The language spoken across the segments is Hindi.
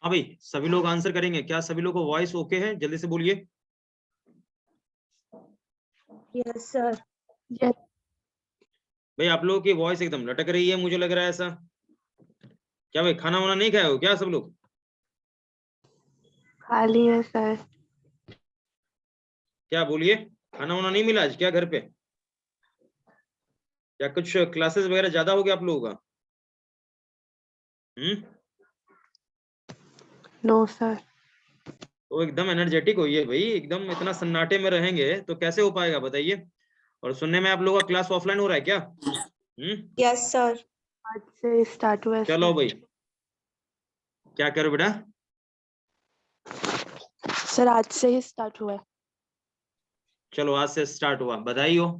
हाँ भाई, सभी लोग आंसर करेंगे क्या? सभी लोग को वॉइस ओके है? जल्दी से बोलिए। Yes sir. यस भाई आप लोगों की वॉइस एकदम लटक रही है, मुझे लग रहा है ऐसा। क्या भाई, खाना वाना नहीं खाए हो क्या सब लोग? खा लिए सर। क्या बोलिए, खाना वाना नहीं मिला आज क्या घर पे? या कुछ क्लासेस वगैरह ज्यादा हो गया आप लोगों का? No sir. तो एकदम एनर्जेटिक होइए भाई, एकदम इतना सन्नाटे में रहेंगे तो कैसे हो पाएगा बताइए। और सुनने में आप लोगों का क्लास ऑफलाइन हो रहा है क्या? Yes sir. आज से स्टार्ट हुआ है चलो सर। भाई, क्या करो बेटा? सर आज से ही स्टार्ट हुआ है। चलो आज से स्टार्ट हुआ, बधाई हो।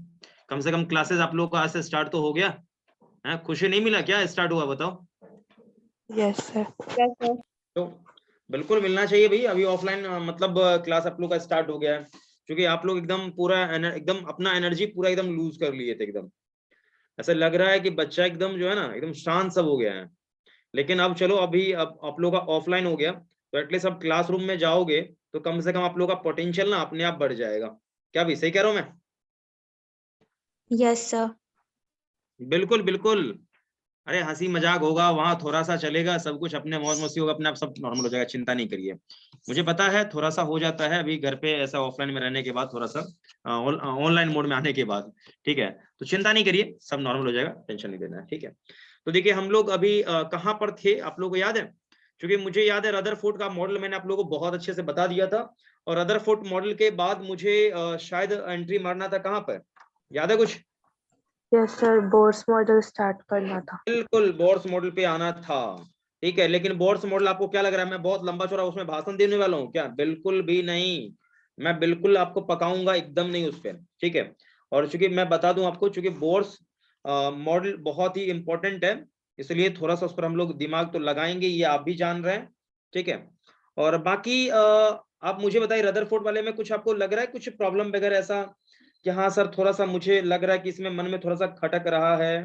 कम से कम क्लासेस आप लोगों का आज से स्टार्ट तो हो गया है। खुशी नहीं मिला क्या स्टार्ट हुआ? बताओ। Yes sir. Yes sir. तो बिल्कुल मिलना चाहिए भाई। अभी ऑफलाइन मतलब क्लास आप लोग का स्टार्ट हो गया है, क्योंकि आप लोग एकदम पूरा एकदम अपना एनर्जी पूरा एकदम लूज कर लिए थे एकदम। ऐसा लग रहा है कि बच्चा एकदम जो है ना एकदम शांत सब हो गया है। लेकिन अब चलो, अभी अब आप लोग का ऑफलाइन हो गया तो एटलीस्ट अब क्लासरूम में जाओगे तो कम से कम आप लोग का पोटेंशियल ना अपने आप बढ़ जाएगा। क्या भी सही कह रहा हूं मैं? Yes sir. बिल्कुल बिल्कुल। अरे हंसी मजाक होगा वहां, थोड़ा सा चलेगा, सब कुछ अपने मौज मस्ती होगा, अपने आप सब नॉर्मल हो जाएगा, चिंता नहीं करिए। मुझे पता है थोड़ा सा हो जाता है अभी घर पे ऐसा ऑफलाइन में रहने के बाद, थोड़ा सा ऑनलाइन मोड में आने के बाद। ठीक है, तो चिंता नहीं करिए, सब नॉर्मल हो जाएगा, टेंशन नहीं लेना है। ठीक है, तो देखिए हम लोग अभी कहाँ पर थे आप लोगों को याद है? क्योंकि मुझे याद है रदरफोर्ड का मॉडल मैंने आप लोगों को बहुत अच्छे से बता दिया था। और रदरफोर्ड मॉडल के बाद मुझे शायद एंट्री मारना था कहाँ पर, याद है कुछ? Yes sir, Bohr's model start करना था। बिल्कुल बोर्स मॉडल पे आना था। ठीक है, लेकिन बोर्स मॉडल आपको क्या लग रहा है मैं बहुत लंबा चौड़ा उसमें भाषण देने वाला हूँ क्या? बिल्कुल भी नहीं। मैं बिल्कुल आपको पकाऊंगा एकदम नहीं उस पर। ठीक है, और चूंकि मैं बता दूं आपको, चूंकि बोर्स मॉडल बहुत ही इंपॉर्टेंट है, इसलिए थोड़ा सा उस पर हम लोग दिमाग तो लगाएंगे, ये आप भी जान रहे हैं। ठीक है, और बाकी आप मुझे बताइए रदरफोर्ड वाले में कुछ आपको लग रहा है कुछ प्रॉब्लम वगैरह ऐसा कि हाँ सर थोड़ा सा मुझे लग रहा है कि इसमें मन में थोड़ा सा खटक रहा है,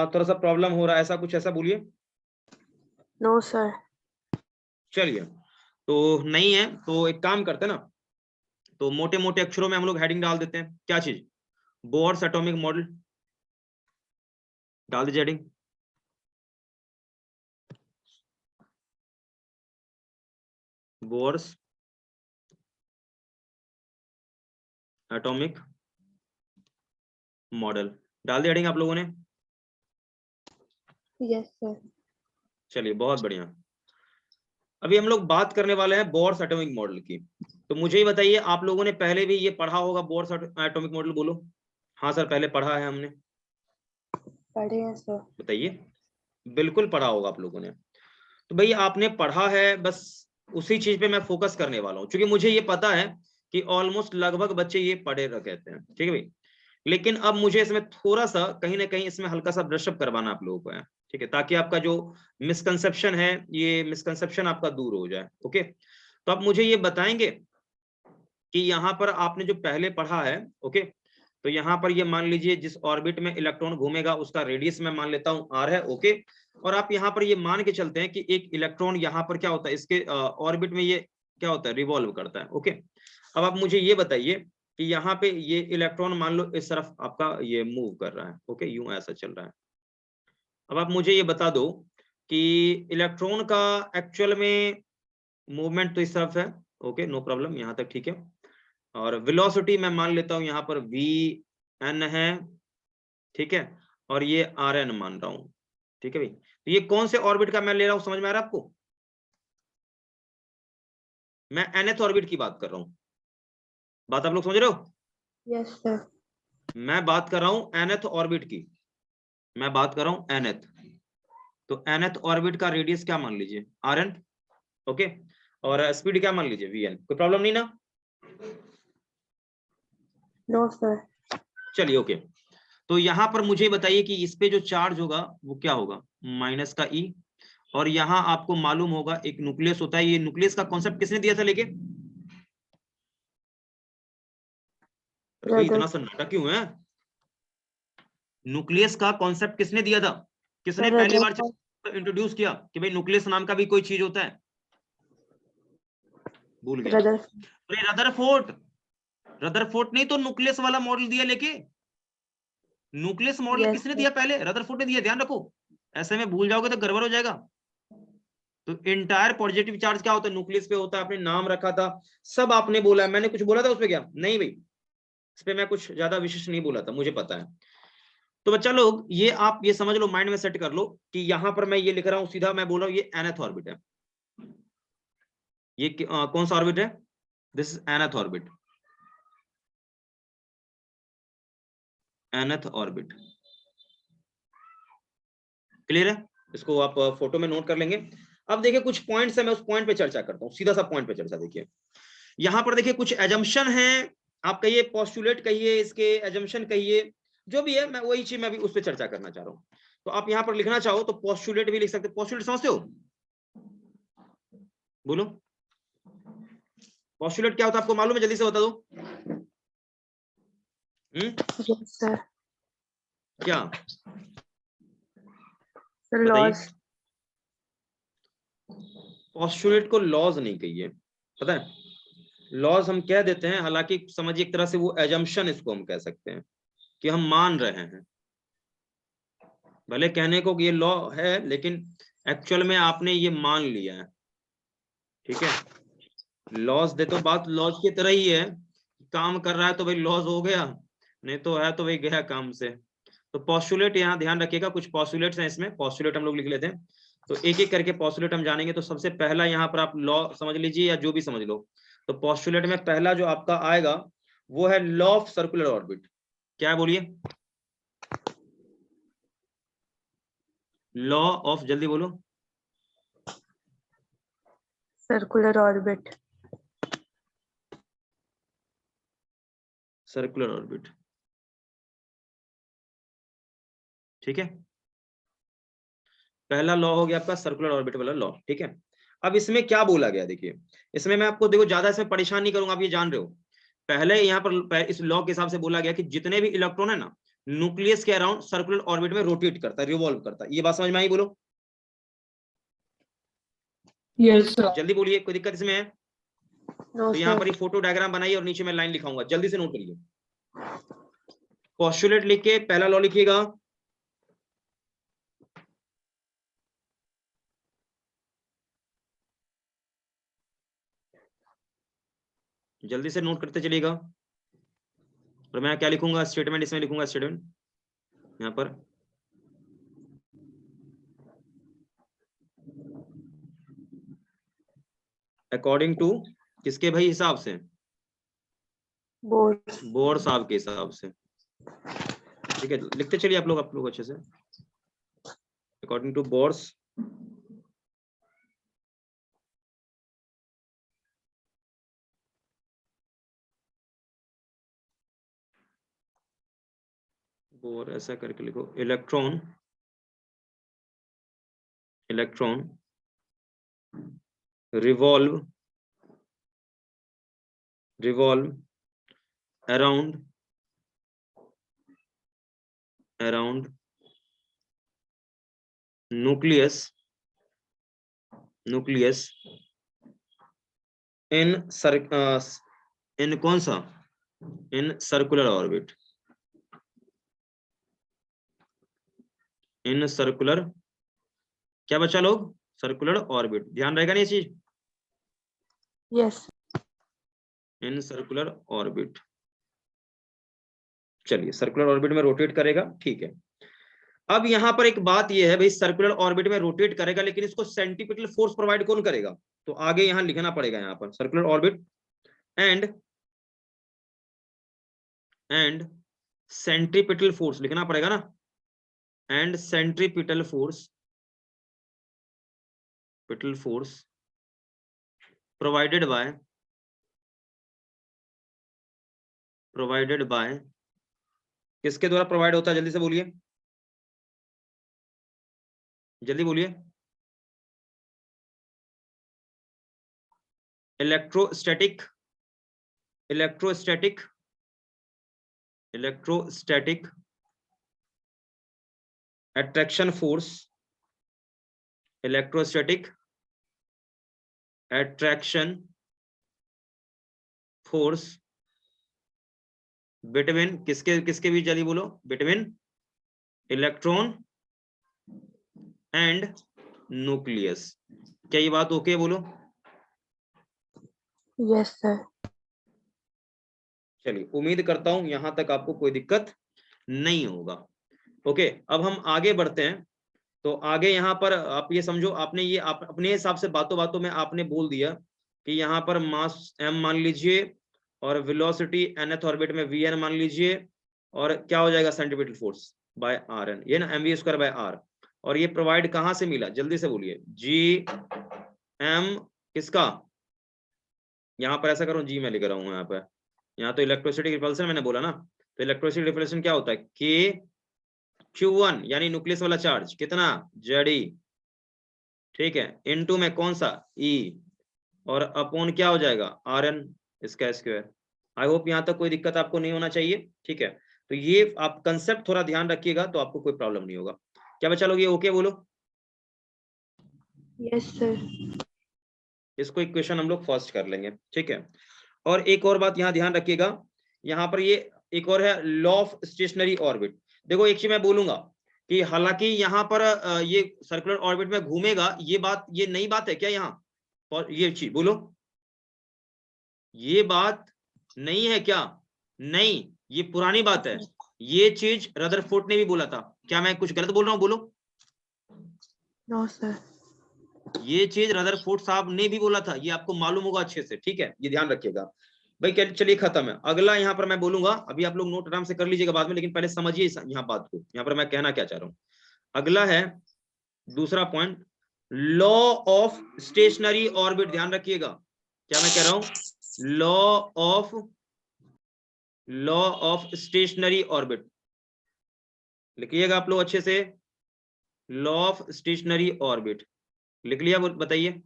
थोड़ा सा प्रॉब्लम हो रहा है, ऐसा कुछ ऐसा बोलिए। No sir. चलिए, तो नहीं है तो एक काम करते हैं ना, तो मोटे मोटे अक्षरों में हम लोग हेडिंग डाल देते हैं, क्या चीज? बोर्स एटॉमिक मॉडल डाल दीजिए हेडिंग। बोर्स एटॉमिक मॉडल डाल दिया हेडिंग आप लोगों ने? Yes sir. चलिए बहुत बढ़िया। अभी हम लोग बात करने वाले हैं बोर्स एटॉमिक मॉडल की। तो मुझे ही बताइए, आप लोगों ने पहले भी ये पढ़ा होगा बोर्स एटॉमिक मॉडल? बोलो हाँ सर पहले पढ़ा है हमने। पढ़े हैं सर। बताइए, बिल्कुल पढ़ा होगा आप लोगों ने। तो भाई आपने पढ़ा है, बस उसी चीज पे मैं फोकस करने वाला हूँ, क्योंकि मुझे ये पता है कि ऑलमोस्ट लगभग बच्चे ये पढ़े रहते हैं। ठीक है भाई, लेकिन अब मुझे इसमें थोड़ा सा कहीं ना कहीं इसमें हल्का सा ब्रशअप करवाना आप लोगों को है। ठीक है, ताकि आपका जो मिसकंसेप्शन है, ये मिसकंसेप्शन आपका दूर हो जाए। ओके, तो आप मुझे ये बताएंगे कि यहाँ पर आपने जो पहले पढ़ा है, ओके, तो यहाँ पर ये मान लीजिए जिस ऑर्बिट में इलेक्ट्रॉन घूमेगा उसका रेडियस मैं मान लेता हूँ r है। ओके, और आप यहाँ पर ये मान के चलते हैं कि एक इलेक्ट्रॉन यहाँ पर क्या होता है, इसके ऑर्बिट में ये क्या होता है, रिवॉल्व करता है। ओके, अब आप मुझे ये बताइए कि यहाँ पे ये इलेक्ट्रॉन मान लो इस तरफ आपका ये मूव कर रहा है। ओके, यूं ऐसा चल रहा है। अब आप मुझे ये बता दो कि इलेक्ट्रॉन का एक्चुअल में मूवमेंट तो इस तरफ है। ओके, नो प्रॉब्लम, यहाँ तक ठीक है। और वेलोसिटी मैं मान लेता हूं यहाँ पर वी एन है। ठीक है, और ये आर एन मान रहा हूं। ठीक है भाई, तो ये कौन से ऑर्बिट का मैं ले रहा हूं, समझ में आ रहा है आपको? मैं nth ऑर्बिट की बात कर रहा हूं। बात आप लोग समझ रहे हो? Yes sir. मैं बात कर रहा हूं nth ऑर्बिट की, मैं बात कर रहा हूं nth। तो nth ऑर्बिट का रेडियस क्या मान लीजिए, आर एन। ओके, और स्पीड क्या मान लीजिए, वी एन। कोई प्रॉब्लम नहीं ना? No sir. चलिए ओके, तो यहाँ पर मुझे बताइए कि इस पे जो चार्ज होगा वो क्या होगा, माइनस का ई। और यहाँ आपको मालूम होगा एक न्यूक्लियस होता है। ये न्यूक्लियस का कॉन्सेप्ट किसने दिया था लेके? अरे भाई इतना सन्नाटा क्यों है? न्यूक्लियस का कॉन्सेप्ट किसने दिया था? किसने पहली बार इंट्रोड्यूस किया कि भाई न्यूक्लियस नाम का भी कोई चीज होता है? भूल गया। अरे रदरफोर्ड नहीं तो न्यूक्लियस वाला मॉडल दिया लेके, न्यूक्लियस मॉडल Yes, किसने sir. दिया पहले? रदरफोर्ड ने दिया, ध्यान रखो, ऐसे में भूल जाओगे तो गड़बड़ हो जाएगा। तो इंटायर पॉजिटिव चार्ज क्या होता है? न्यूक्लियस पे होता है, आपने नाम रखा था, सब आपने बोला, मैंने कुछ बोला था उस पे क्या? नहीं भाई, इस पे मैं कुछ ज्यादा विशेष नहीं बोला था, मुझे पता है। तो बच्चा लोग ये आप ये समझ लो, माइंड में सेट कर लो कि यहां पर मैं ये लिख रहा हूं, सीधा मैं बोल रहा हूं ये nth ऑर्बिट है। ये कौन सा ऑर्बिट है? This is nth orbit, nth orbit. Clear है? इसको आप फोटो में नोट कर लेंगे। अब देखिए कुछ पॉइंट्स है, मैं उस पॉइंट पे चर्चा करता हूँ, सीधा सा पॉइंट पे चर्चा। देखिए यहां पर देखिए कुछ एजम्पशन है, आप कहिए पोस्टुलेट कहिए, इसके एजम्पशन कहिए, जो भी है, मैं वही चीज मैं भी उस पर चर्चा करना चाह रहा हूँ। तो आप यहां पर लिखना चाहो तो पोस्टुलेट भी लिख सकते हो। पोस्टुलेट समझते हो? बोलो, पोस्टुलेट क्या होता है आपको मालूम है? जल्दी से बता दो। Yes, sir. क्या The बताइए? laws. पोस्टुलेट को लॉज नहीं कहिए, पता है, लॉज हम कह देते हैं, हालांकि समझिए एक तरह से वो एजम्पशन इसको हम कह सकते हैं कि हम मान रहे हैं, भले कहने को कि ये लॉ है लेकिन एक्चुअल में आपने ये मान लिया है। ठीक है, लॉज दे तो बात लॉज की तरह ही है, काम कर रहा है तो भाई लॉज हो गया, नहीं तो है तो भाई गया काम से। तो पोस्टुलेट यहाँ ध्यान रखिएगा, कुछ पोस्टुलेट्स हैं इसमें, पोस्टुलेट हम लोग लिख लेते हैं। तो एक एक करके पोस्टुलेट हम जानेंगे। तो सबसे पहला यहाँ पर आप लॉ समझ लीजिए या जो भी समझ लो। तो पोस्टुलेट में पहला जो आपका आएगा वो है लॉ ऑफ सर्कुलर ऑर्बिट। क्या है बोलिए? लॉ ऑफ, जल्दी बोलो। Circular orbit. सर्कुलर ऑर्बिट, ठीक है, पहला लॉ हो गया आपका सर्कुलर ऑर्बिट वाला लॉ। ठीक है, अब इसमें क्या बोला गया देखिए, इसमें मैं आपको देखो ज्यादा इसमें परेशान नहीं करूंगा, आप ये जान रहे हो। पहले यहाँ पर इस लॉ के हिसाब से बोला गया कि जितने भी इलेक्ट्रॉन है ना, न्यूक्लियस के अराउंड सर्कुलर ऑर्बिट में रोटेट करता है, रिवॉल्व करता है। ये बात समझ में आई? बोलो Yes, sir. जल्दी बोलिए, कोई दिक्कत इसमें है? No, तो यहाँ sir. पर ये फोटो डायग्राम बनाइए और नीचे मैं लाइन लिखाऊंगा, जल्दी से नोट करिए। पोस्टुलेट लिख के पहला लॉ लिखिएगा, जल्दी से नोट करते चलिएगा। और मैं क्या लिखूंगा? स्टेटमेंट, इसमें लिखूंगा स्टेटमेंट यहाँ पर। अकॉर्डिंग टू किसके भाई हिसाब से? Both. बोर साहब के हिसाब से। ठीक है, लिखते चलिए आप लोग अच्छे से। अकॉर्डिंग टू बोर्स, बोर ऐसा करके लिखो, electron revolve around nucleus in कौन सा? In circular orbit, in circular, क्या बचा लोग? सर्कुलर ऑर्बिट, ध्यान रहेगा नहीं ये चीज? Yes. इन सर्कुलर ऑर्बिट, चलिए सर्कुलर ऑर्बिट में रोटेट करेगा। ठीक है, अब यहां पर एक बात यह है भाई, सर्कुलर ऑर्बिट में रोटेट करेगा लेकिन इसको सेंट्रीपिटल फोर्स प्रोवाइड कौन करेगा? तो आगे यहां लिखना पड़ेगा, यहां पर circular orbit and centripetal force लिखना पड़ेगा ना, and centripetal force provided by किसके द्वारा प्रोवाइड होता है? जल्दी से बोलिए, जल्दी बोलिए। Electrostatic attraction force, electrostatic attraction force between किसके किसके बीच, जल्दी बोलो, बिटवीन इलेक्ट्रॉन एंड न्यूक्लियस। क्या ये बात ओके? बोलो। Yes, sir. चलिए, उम्मीद करता हूं यहां तक आपको कोई दिक्कत नहीं होगा। ओके, अब हम आगे बढ़ते हैं। तो आगे यहाँ पर आप ये समझो, आपने ये आप अपने हिसाब से बातों बातों में आपने बोल दिया कि यहाँ पर मास m मान लीजिए और वेलोसिटी nth ऑर्बिट में vn मान लीजिए, और क्या हो जाएगा सेंटीमीटर फोर्स बाय rn, ये ना mv² बाय r। और ये प्रोवाइड कहां से मिला, जल्दी से बोलिए। जी एम किसका, यहाँ पर ऐसा करूं, जी मैं लिख रहा हूँ यहाँ पर, यहाँ तो इलेक्ट्रोसिटी रिपल्सन मैंने बोला ना, तो इलेक्ट्रोसिटी रिपल्सन क्या होता है, के Q1 यानी न्यूक्लियस वाला चार्ज कितना, Ze, ठीक है, इनटू में कौन सा, E, और अपॉन क्या हो जाएगा, Rn इसका स्क्वायर। आई होप यहाँ तक कोई दिक्कत आपको नहीं होना चाहिए, ठीक है। तो ये आप कंसेप्ट थोड़ा ध्यान रखिएगा तो आपको कोई प्रॉब्लम नहीं होगा। क्या बच्चा लोग ये ओके बोलो? Yes, sir. इसको इक्वेशन हम लोग फर्स्ट कर लेंगे, ठीक है। और एक और बात यहाँ ध्यान रखिएगा, यहाँ पर ये एक और है लॉ ऑफ स्टेशनरी ऑर्बिट। देखो एक चीज मैं बोलूंगा कि हालांकि यहाँ पर ये सर्कुलर ऑर्बिट में घूमेगा, ये बात, ये नई बात है क्या यहाँ, और ये चीज बोलो, ये बात नहीं है क्या? नहीं, ये पुरानी बात है। ये चीज रदरफोर्ड ने भी बोला था। क्या मैं कुछ गलत बोल रहा हूँ? बोलो। No, sir. ये चीज रदरफोर्ड साहब ने भी बोला था, ये आपको मालूम होगा अच्छे से, ठीक है, ये ध्यान रखिएगा भाई। चलिए खत्म है। अगला यहाँ पर मैं बोलूंगा, अभी आप लोग नोट आराम से कर लीजिएगा बाद में, लेकिन पहले समझिए यहाँ बात को, यहाँ पर मैं कहना क्या चाह रहा हूँ। अगला है दूसरा point, law of stationery orbit. ध्यान रखिएगा, क्या मैं कह रहा हूं, लॉ ऑफ स्टेशनरी ऑर्बिट। लिखिएगा आप लोग अच्छे से, लॉ ऑफ स्टेशनरी ऑर्बिट लिख लिया? बताइए।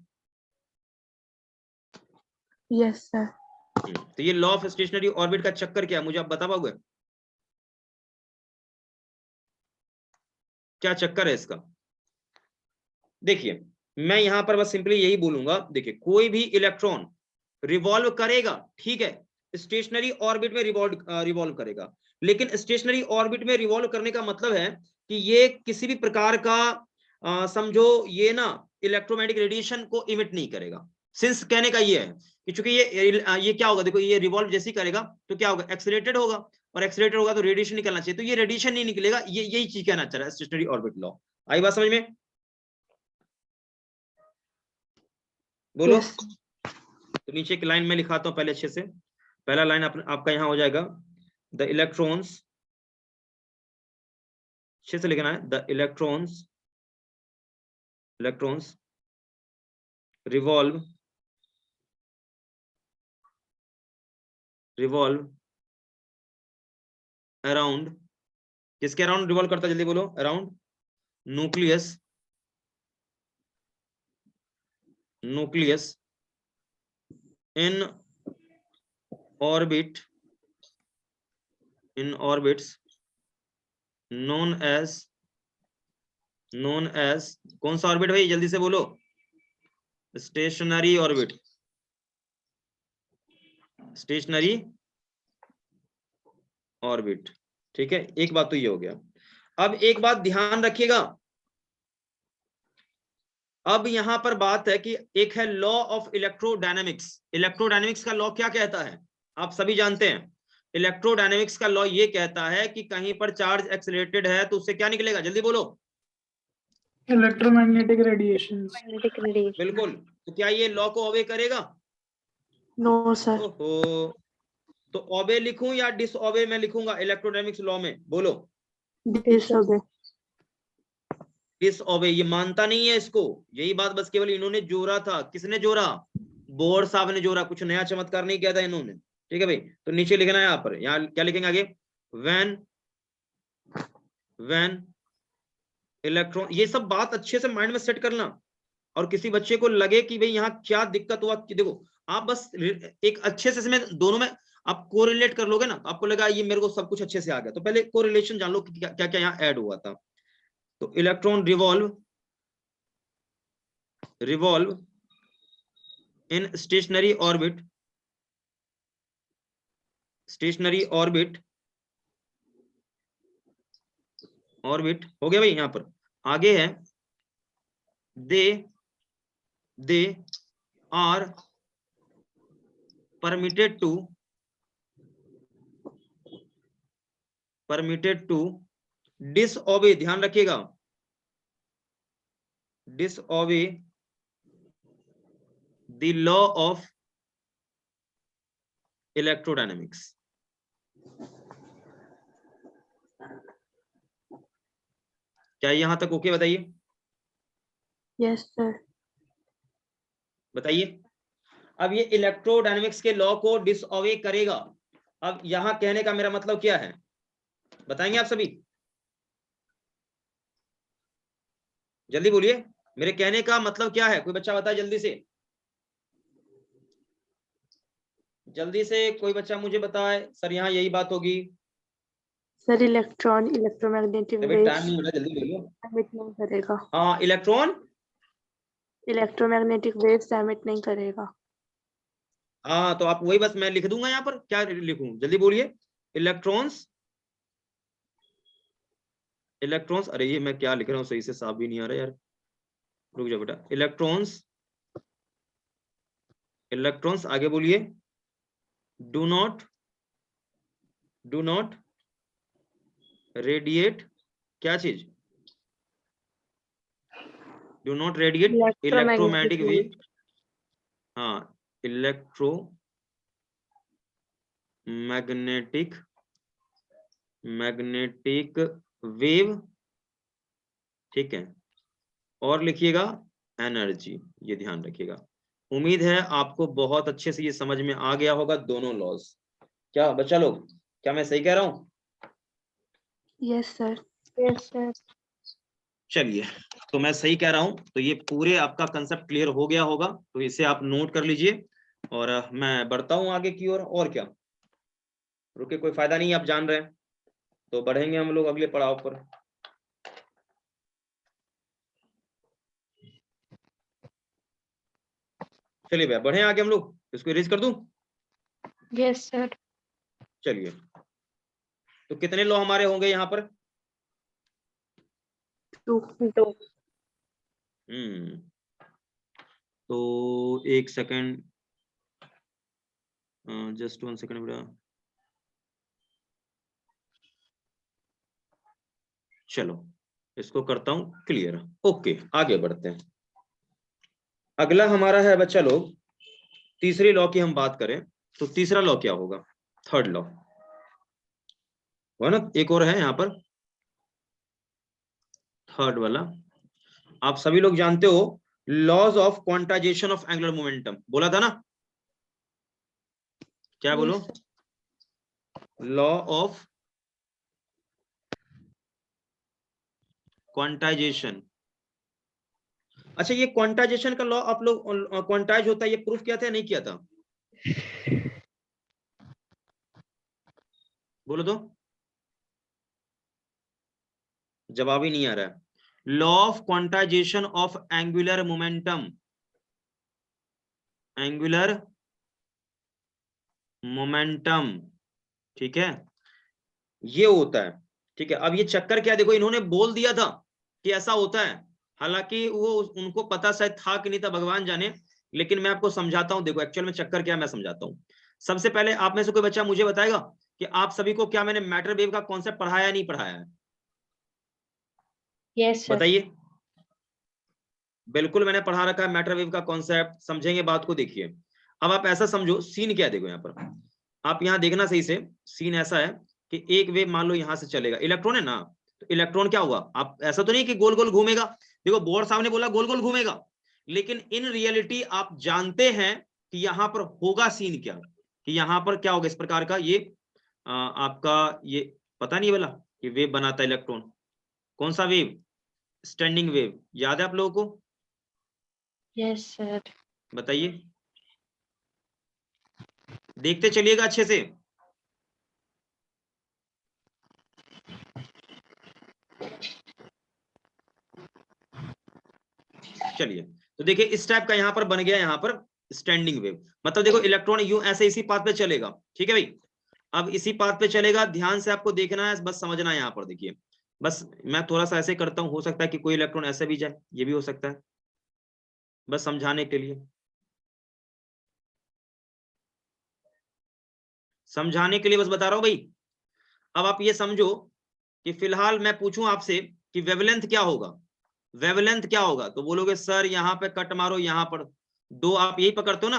Yes, sir. तो ये लॉ ऑफ स्टेशनरी ऑर्बिट का चक्कर क्या है, मुझे आप बता पाओगे? क्या चक्कर है इसका? देखिए, मैं यहां पर बस सिंपली यही बोलूंगा, देखिए कोई भी इलेक्ट्रॉन रिवॉल्व करेगा, ठीक है, स्टेशनरी ऑर्बिट में रिवॉल्व करेगा, लेकिन स्टेशनरी ऑर्बिट में रिवॉल्व करने का मतलब है कि ये किसी भी प्रकार का समझो ये ना इलेक्ट्रोमैग्नेटिक रेडिएशन को इमिट नहीं करेगा। सिंस कहने का ये है कि चूंकि ये क्या होगा, देखो ये रिवॉल्व जैसे ही करेगा तो क्या होगा, एक्सीलरेटेड होगा, और एक्सीलरेटेड होगा तो रेडिएशन निकलना चाहिए, तो ये रेडिएशन नहीं निकलेगा। ये यही चीज कहना चाह रहा है स्टेशनरी ऑर्बिट लॉ। आई बात समझ में? बोलो। Yes. तो नीचे एक लाइन में लिखाता हूं पहले अच्छे से। पहला लाइन आपका यहां हो जाएगा, द इलेक्ट्रॉन्स, अच्छे से लिखना है, द इलेक्ट्रॉन्स रिवॉल्व अराउंड, किसके अराउंड रिवॉल्व करता है, जल्दी बोलो, around nucleus in orbits known as कौन सा ऑर्बिट भाई, जल्दी से बोलो, स्टेशनरी ऑर्बिट, ठीक है। एक बात तो ये हो गया। अब एक बात ध्यान रखिएगा, अब यहां पर बात है कि एक है लॉ ऑफ इलेक्ट्रोडायनेमिक्स का लॉ क्या कहता है, आप सभी जानते हैं। इलेक्ट्रोडायनेमिक्स का लॉ ये कहता है कि कहीं पर चार्ज एक्सीलरेटेड है तो उससे क्या निकलेगा, जल्दी बोलो, इलेक्ट्रोमैग्नेटिक रेडिएशन। बिल्कुल। तो क्या ये लॉ को ओबे करेगा? No, sir. ओहो, तो ओबे लिखूं या डिसओबे में लिखूंगा इलेक्ट्रोडायनेमिक्स लॉ में, बोलो। Disobey. डिसओबे, ये मानता नहीं है इसको, यही बात बस केवल इन्होंने जोड़ा था। किसने जोड़ा? बोर साहब ने जोड़ा, कुछ नया चमत्कार नहीं किया था इन्होंने, ठीक है भाई। तो नीचे लिखना है यहाँ पर, यहाँ क्या लिखेंगे आगे, व्हेन इलेक्ट्रॉन, ये सब बात अच्छे से माइंड में सेट करना। और किसी बच्चे को लगे कि भाई यहाँ क्या दिक्कत हुआ, कि देखो आप बस एक अच्छे से इसमें दोनों में आप कोरिलेट कर लोगे ना, आपको लगा ये मेरे को सब कुछ अच्छे से आ गया, तो पहले कोरिलेशन जान लो कि क्या क्या यहाँ ऐड हुआ था। तो electron revolve in stationary orbit stationary orbit, orbit हो गया भाई। यहां पर आगे है they are permitted to disobey, ध्यान रखिएगा, disobey the law of electrodynamics। क्या यहां तक ओके? बताइए Yes, sir. बताइए। अब ये इलेक्ट्रोडायनेमिक्स के लॉ को डिसऑबे करेगा। अब यहां कहने का मेरा मतलब क्या है, बताएंगे आप सभी? जल्दी बोलिए, मेरे कहने का मतलब क्या है? कोई बच्चा बताए जल्दी से, जल्दी से कोई बच्चा मुझे बताए। सर यहाँ यही बात होगी। सर इलेक्ट्रॉन इलेक्ट्रोमैग्नेटिक अभी टाइम नहीं वेव्स हो रहा, जल्दी बोलिए। एमिट नहीं करेगा। हाँ, इलेक्ट्रॉन, इलेक्ट्रोमैग्नेटिक वेव्स एमिट नहीं करेगा। हाँ तो आप वही, बस मैं लिख दूंगा यहाँ पर, क्या लिखूं? जल्दी बोलिए। इलेक्ट्रॉन्स, इलेक्ट्रॉन्स, अरे ये मैं क्या लिख रहा हूँ, सही से साफ भी नहीं आ रहा यार, रुक जाओ बेटा। इलेक्ट्रॉन्स, इलेक्ट्रॉन्स आगे बोलिए। डू नॉट रेडिएट, क्या चीज? Do not radiate electromagnetic wave. हाँ, मैग्नेटिक वेव, ठीक है। और लिखिएगा एनर्जी, ये ध्यान रखिएगा। उम्मीद है आपको बहुत अच्छे से ये समझ में आ गया होगा दोनों लॉज। क्या बच्चा लोग, क्या मैं सही कह रहा हूं? Yes sir. Yes sir. चलिए, तो मैं सही कह रहा हूं, तो ये पूरे आपका कंसेप्ट क्लियर हो गया होगा, तो इसे आप नोट कर लीजिए और मैं बढ़ता हूं आगे की ओर। और क्या, रुके, कोई फायदा नहीं, आप जान रहे हैं, तो बढ़ेंगे हम लोग अगले पड़ाव पर। चलिए भैया बढ़े आगे हम लोग, इसको इरेज कर दूं? Yes sir. चलिए, तो कितने लॉ हमारे होंगे यहाँ पर? 2। तो एक सेकंड, जस्ट 1 सेकंड बेटा। चलो इसको करता हूं क्लियर। ओके, आगे बढ़ते हैं। अगला हमारा है बच्चा लोग, तीसरी लॉ की हम बात करें तो तीसरा लॉ क्या होगा? थर्ड लॉ हो ना, एक और है यहाँ पर थर्ड वाला। आप सभी लोग जानते हो laws of quantization of angular momentum, बोला था ना? क्या बोलो? Law of quantization. अच्छा, ये क्वांटाइजेशन का लॉ आप लोग, क्वांटाइज होता है, ये प्रूफ किया था या नहीं किया था? बोलो तो, जवाब ही नहीं आ रहा है। Law of quantization of angular momentum, angular momentum, ठीक है, ये होता है। ठीक है, अब ये चक्कर क्या, देखो इन्होंने बोल दिया था कि ऐसा होता है, हालांकि वो उनको पता शायद था कि नहीं था, भगवान जाने, लेकिन मैं आपको समझाता हूं। देखो एक्चुअल में चक्कर क्या, मैं समझाता हूं। सबसे पहले आप में से कोई बच्चा मुझे बताएगा कि आप सभी को क्या मैंने मैटर वेव का कॉन्सेप्ट पढ़ाया या नहीं पढ़ाया है? Yes sir. बताइए। बिल्कुल मैंने पढ़ा रखा है मैटर वेव का कॉन्सेप्ट, समझेंगे बात को। देखिए अब आप ऐसा समझो, सीन क्या है, देखो यहाँ पर आप यहाँ देखना सही से। सीन ऐसा है कि एक वेव मान लो यहां से चलेगा, इलेक्ट्रॉन है ना, तो इलेक्ट्रॉन क्या हुआ, आप ऐसा तो नहीं कि गोल गोल घूमेगा। देखो बोर्ड साहब ने बोला गोल गोल घूमेगा, लेकिन इन रियलिटी आप जानते हैं कि यहाँ पर होगा सीन क्या, कि यहाँ पर क्या होगा इस प्रकार का, ये आपका ये पता नहीं वाला कि वेव बनाता है इलेक्ट्रॉन। कौन सा वेव? स्टैंडिंग वेव, याद है आप लोगों को? Yes sir. बताइए, देखते चलिएगा अच्छे से। चलिए, तो देखिए इस टाइप का यहाँ पर बन गया, यहाँ पर स्टैंडिंग वेव, मतलब देखो इलेक्ट्रॉन यूं ऐसे इसी पाथ पे चलेगा, ठीक है भाई। अब इसी बात पे चलेगा, ध्यान से आपको देखना है, बस समझना है। यहाँ पर देखिए, बस मैं थोड़ा सा ऐसे करता हूँ, हो सकता है कि कोई इलेक्ट्रॉन ऐसे भी जाए, ये भी हो सकता है, बस समझाने के लिए, समझाने के लिए बस बता रहा हूँ भाई। अब आप ये समझो कि फिलहाल मैं पूछूं आपसे कि वेवलेंथ क्या होगा, वेवलेंथ क्या होगा, तो बोलोगे सर यहाँ पे कट मारो, यहाँ पर दो, आप यही पकड़ते हो ना,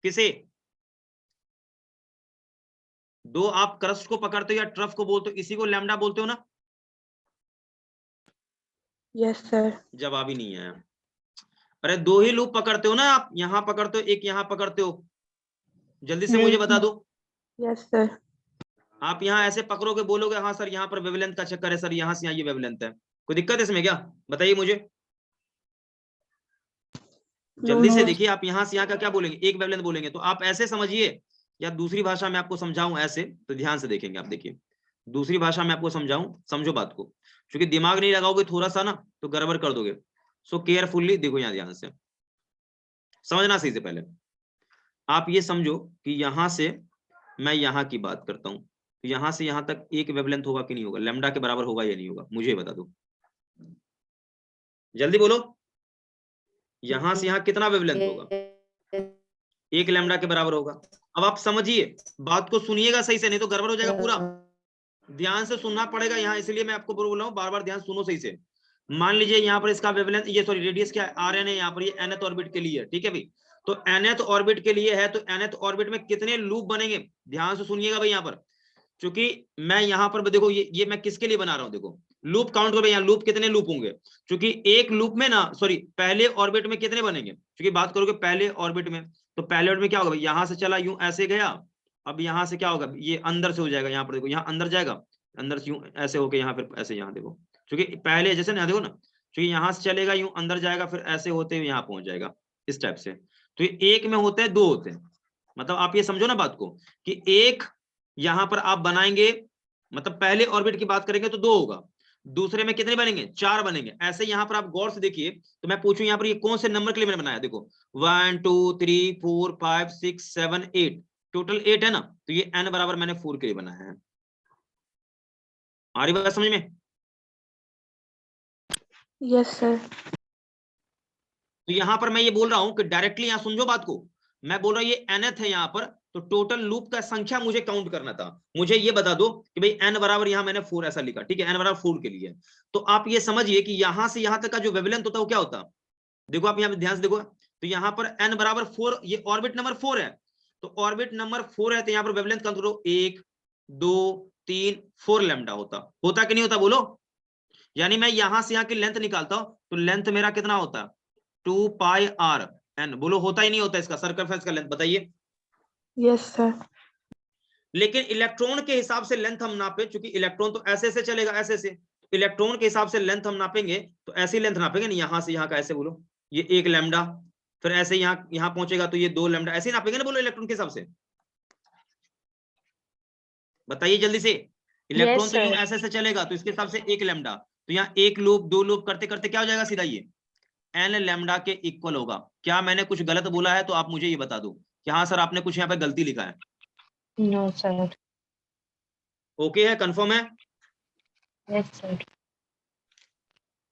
किसे, दो आप क्रस्ट को पकड़ते हो या ट्रफ को बोलते हो, इसी को लैम्डा बोलते हो ना। Yes sir. जवाब ही नहीं आया। अरे दो ही लूप पकड़ते हो ना आप, यहाँ पकड़ते हो एक यहाँ पकड़ते हो, जल्दी से मुझे बता दो। Yes sir. आप यहाँ ऐसे पकड़ोगे, बोलोगे हाँ सर यहाँ पर वेवलेंथ का चक्कर है सर, यहाँ से यहाँ ये वेवलेंथ है, कोई दिक्कत है इसमें क्या, बताइए मुझे जल्दी से। देखिए आप यहाँ से यहाँ का क्या बोलेंगे, एक वेवलेंथ बोलेंगे, तो आप ऐसे समझिए, या दूसरी भाषा में आपको समझाऊं ऐसे, तो ध्यान से देखेंगे आप। देखिए दूसरी भाषा में आपको समझाऊं, समझो बात को, क्योंकि दिमाग नहीं लगाओगे थोड़ा सा ना तो गड़बड़ कर दोगे। सो केयरफुल्ली देखो यहाँ, ध्यान से समझना सही से। पहले आप ये समझो कि यहाँ से मैं यहाँ की बात करता हूँ, तो यहाँ से यहाँ तक एक वेवलेंथ होगा कि नहीं होगा, लैम्डा के बराबर होगा या नहीं होगा, मुझे बता दो, जल्दी बोलो। यहाँ से यहाँ कितना वेवलेंथ होगा, एक लैम्डा के बराबर होगा। अब आप समझिए, बात को सुनिएगा सही से, नहीं तो गड़बड़ हो जाएगा पूरा, ध्यान से सुनना पड़ेगा यहाँ, इसलिए मैं आपको बोल रहा हूँ बार बार ध्यान सुनो सही से। मान लीजिए यहाँ पर इसका वेवलेंथ, ये सॉरी रेडियस क्या है, RN है, यहाँ पर ये nth ऑर्बिट के लिए, ठीक है भाई, तो nth ऑर्बिट के लिए है, तो nth ऑर्बिट में कितने लूप बनेंगे, ध्यान से सुनिएगा भाई यहाँ पर, क्योंकि मैं यहाँ पर देखो ये मैं किसके लिए बना रहा हूँ, देखो लूप काउंट करो यहाँ, लूप कितने लूप होंगे, क्योंकि एक लूप में ना, सॉरी पहले ऑर्बिट में कितने बनेंगे, क्योंकि बात करोगे पहले ऑर्बिट में, तो पहले ऑर्बिट में क्या होगा, यहाँ से चला यूं ऐसे गया, अब यहाँ से क्या होगा, ये अंदर से हो जाएगा, यहाँ पर देखो यहाँ अंदर जाएगा, अंदर से यूं ऐसे होके यहाँ फिर ऐसे यहाँ देखो, क्योंकि पहले जैसे ना देखो ना, क्योंकि यहाँ से चलेगा यूं अंदर जाएगा, फिर ऐसे होते हुए यहाँ पहुंच जाएगा, इस टाइप से। तो ये एक में होते हैं, दो होते हैं, मतलब आप ये समझो ना बात को, कि एक यहाँ पर आप बनाएंगे, मतलब पहले ऑर्बिट की बात करेंगे तो दो होगा, दूसरे में कितने बनेंगे, चार बनेंगे। ऐसे यहाँ पर आप गौर से देखिए, तो मैं पूछूं यहाँ पर ये कौन से नंबर के लिए मैंने बनाया, देखो 1 2 3 4 5 6 7 8, टोटल 8 है ना, तो ये n बराबर मैंने 4 के लिए बनाया है। आ रही बात समझ में? Yes sir. तो यहाँ पर मैं ये बोल रहा हूँ कि डायरेक्टली यहाँ समझो बात को, मैं बोल रहा हूँ ये nth है यहाँ पर, तो टोटल लूप का संख्या मुझे काउंट करना था, मुझे ये बता दो कि भाई n बराबर, यहाँ मैंने 4 ऐसा लिखा, ठीक है, n बराबर 4 के लिए। तो आप ये समझिए कि यहाँ से यहाँ तक का जो वेवलेंथ होता है वो क्या होता है, देखो आप यहाँ पे ध्यान से देखो, तो यहाँ पर n बराबर 4, ये ऑर्बिट नंबर 4 है, तो ऑर्बिट नंबर 4 है, तो यहाँ पर वेवलेंथ काउंट करो, 1 2 3 4 लैम्डा होता कि नहीं होता, बोलो। यानी मैं यहाँ से यहाँ की लेंथ निकालता हूं, तो लेंथ मेरा कितना होता है, 2 पाई r n, बोलो होता ही नहीं होता इसका सर्कमफेरेंस का लेंथ, बताइए। Yes sir. लेकिन इलेक्ट्रॉन के हिसाब से लेंथ हम नापे, क्योंकि इलेक्ट्रॉन तो ऐसे से चलेगा, ऐसे से, इलेक्ट्रॉन के हिसाब से लेंथ हम नापेंगे, तो ऐसी लेंथ नापेंगे नहीं, यहाँ से यहाँ का ऐसे बोलो, ये 1 लैम्डा, फिर ऐसे यहाँ पहुंचेगा तो ये 2 लैम्डा, ऐसे ही नापेंगे ना, बोलो इलेक्ट्रॉन के हिसाब से, बताइए जल्दी से। इलेक्ट्रॉन तो यूं ऐसे से चलेगा, तो इसके हिसाब से 1 लैम्डा, तो यहाँ 1 लूप 2 लूप करते करते क्या हो जाएगा, सीधा ये n लैम्डा के इक्वल होगा। क्या मैंने कुछ गलत बोला है तो आप मुझे ये बता दो कि हाँ सर आपने कुछ यहाँ पे गलती लिखा है। No sir. ओके है, कंफर्म है? Yes sir.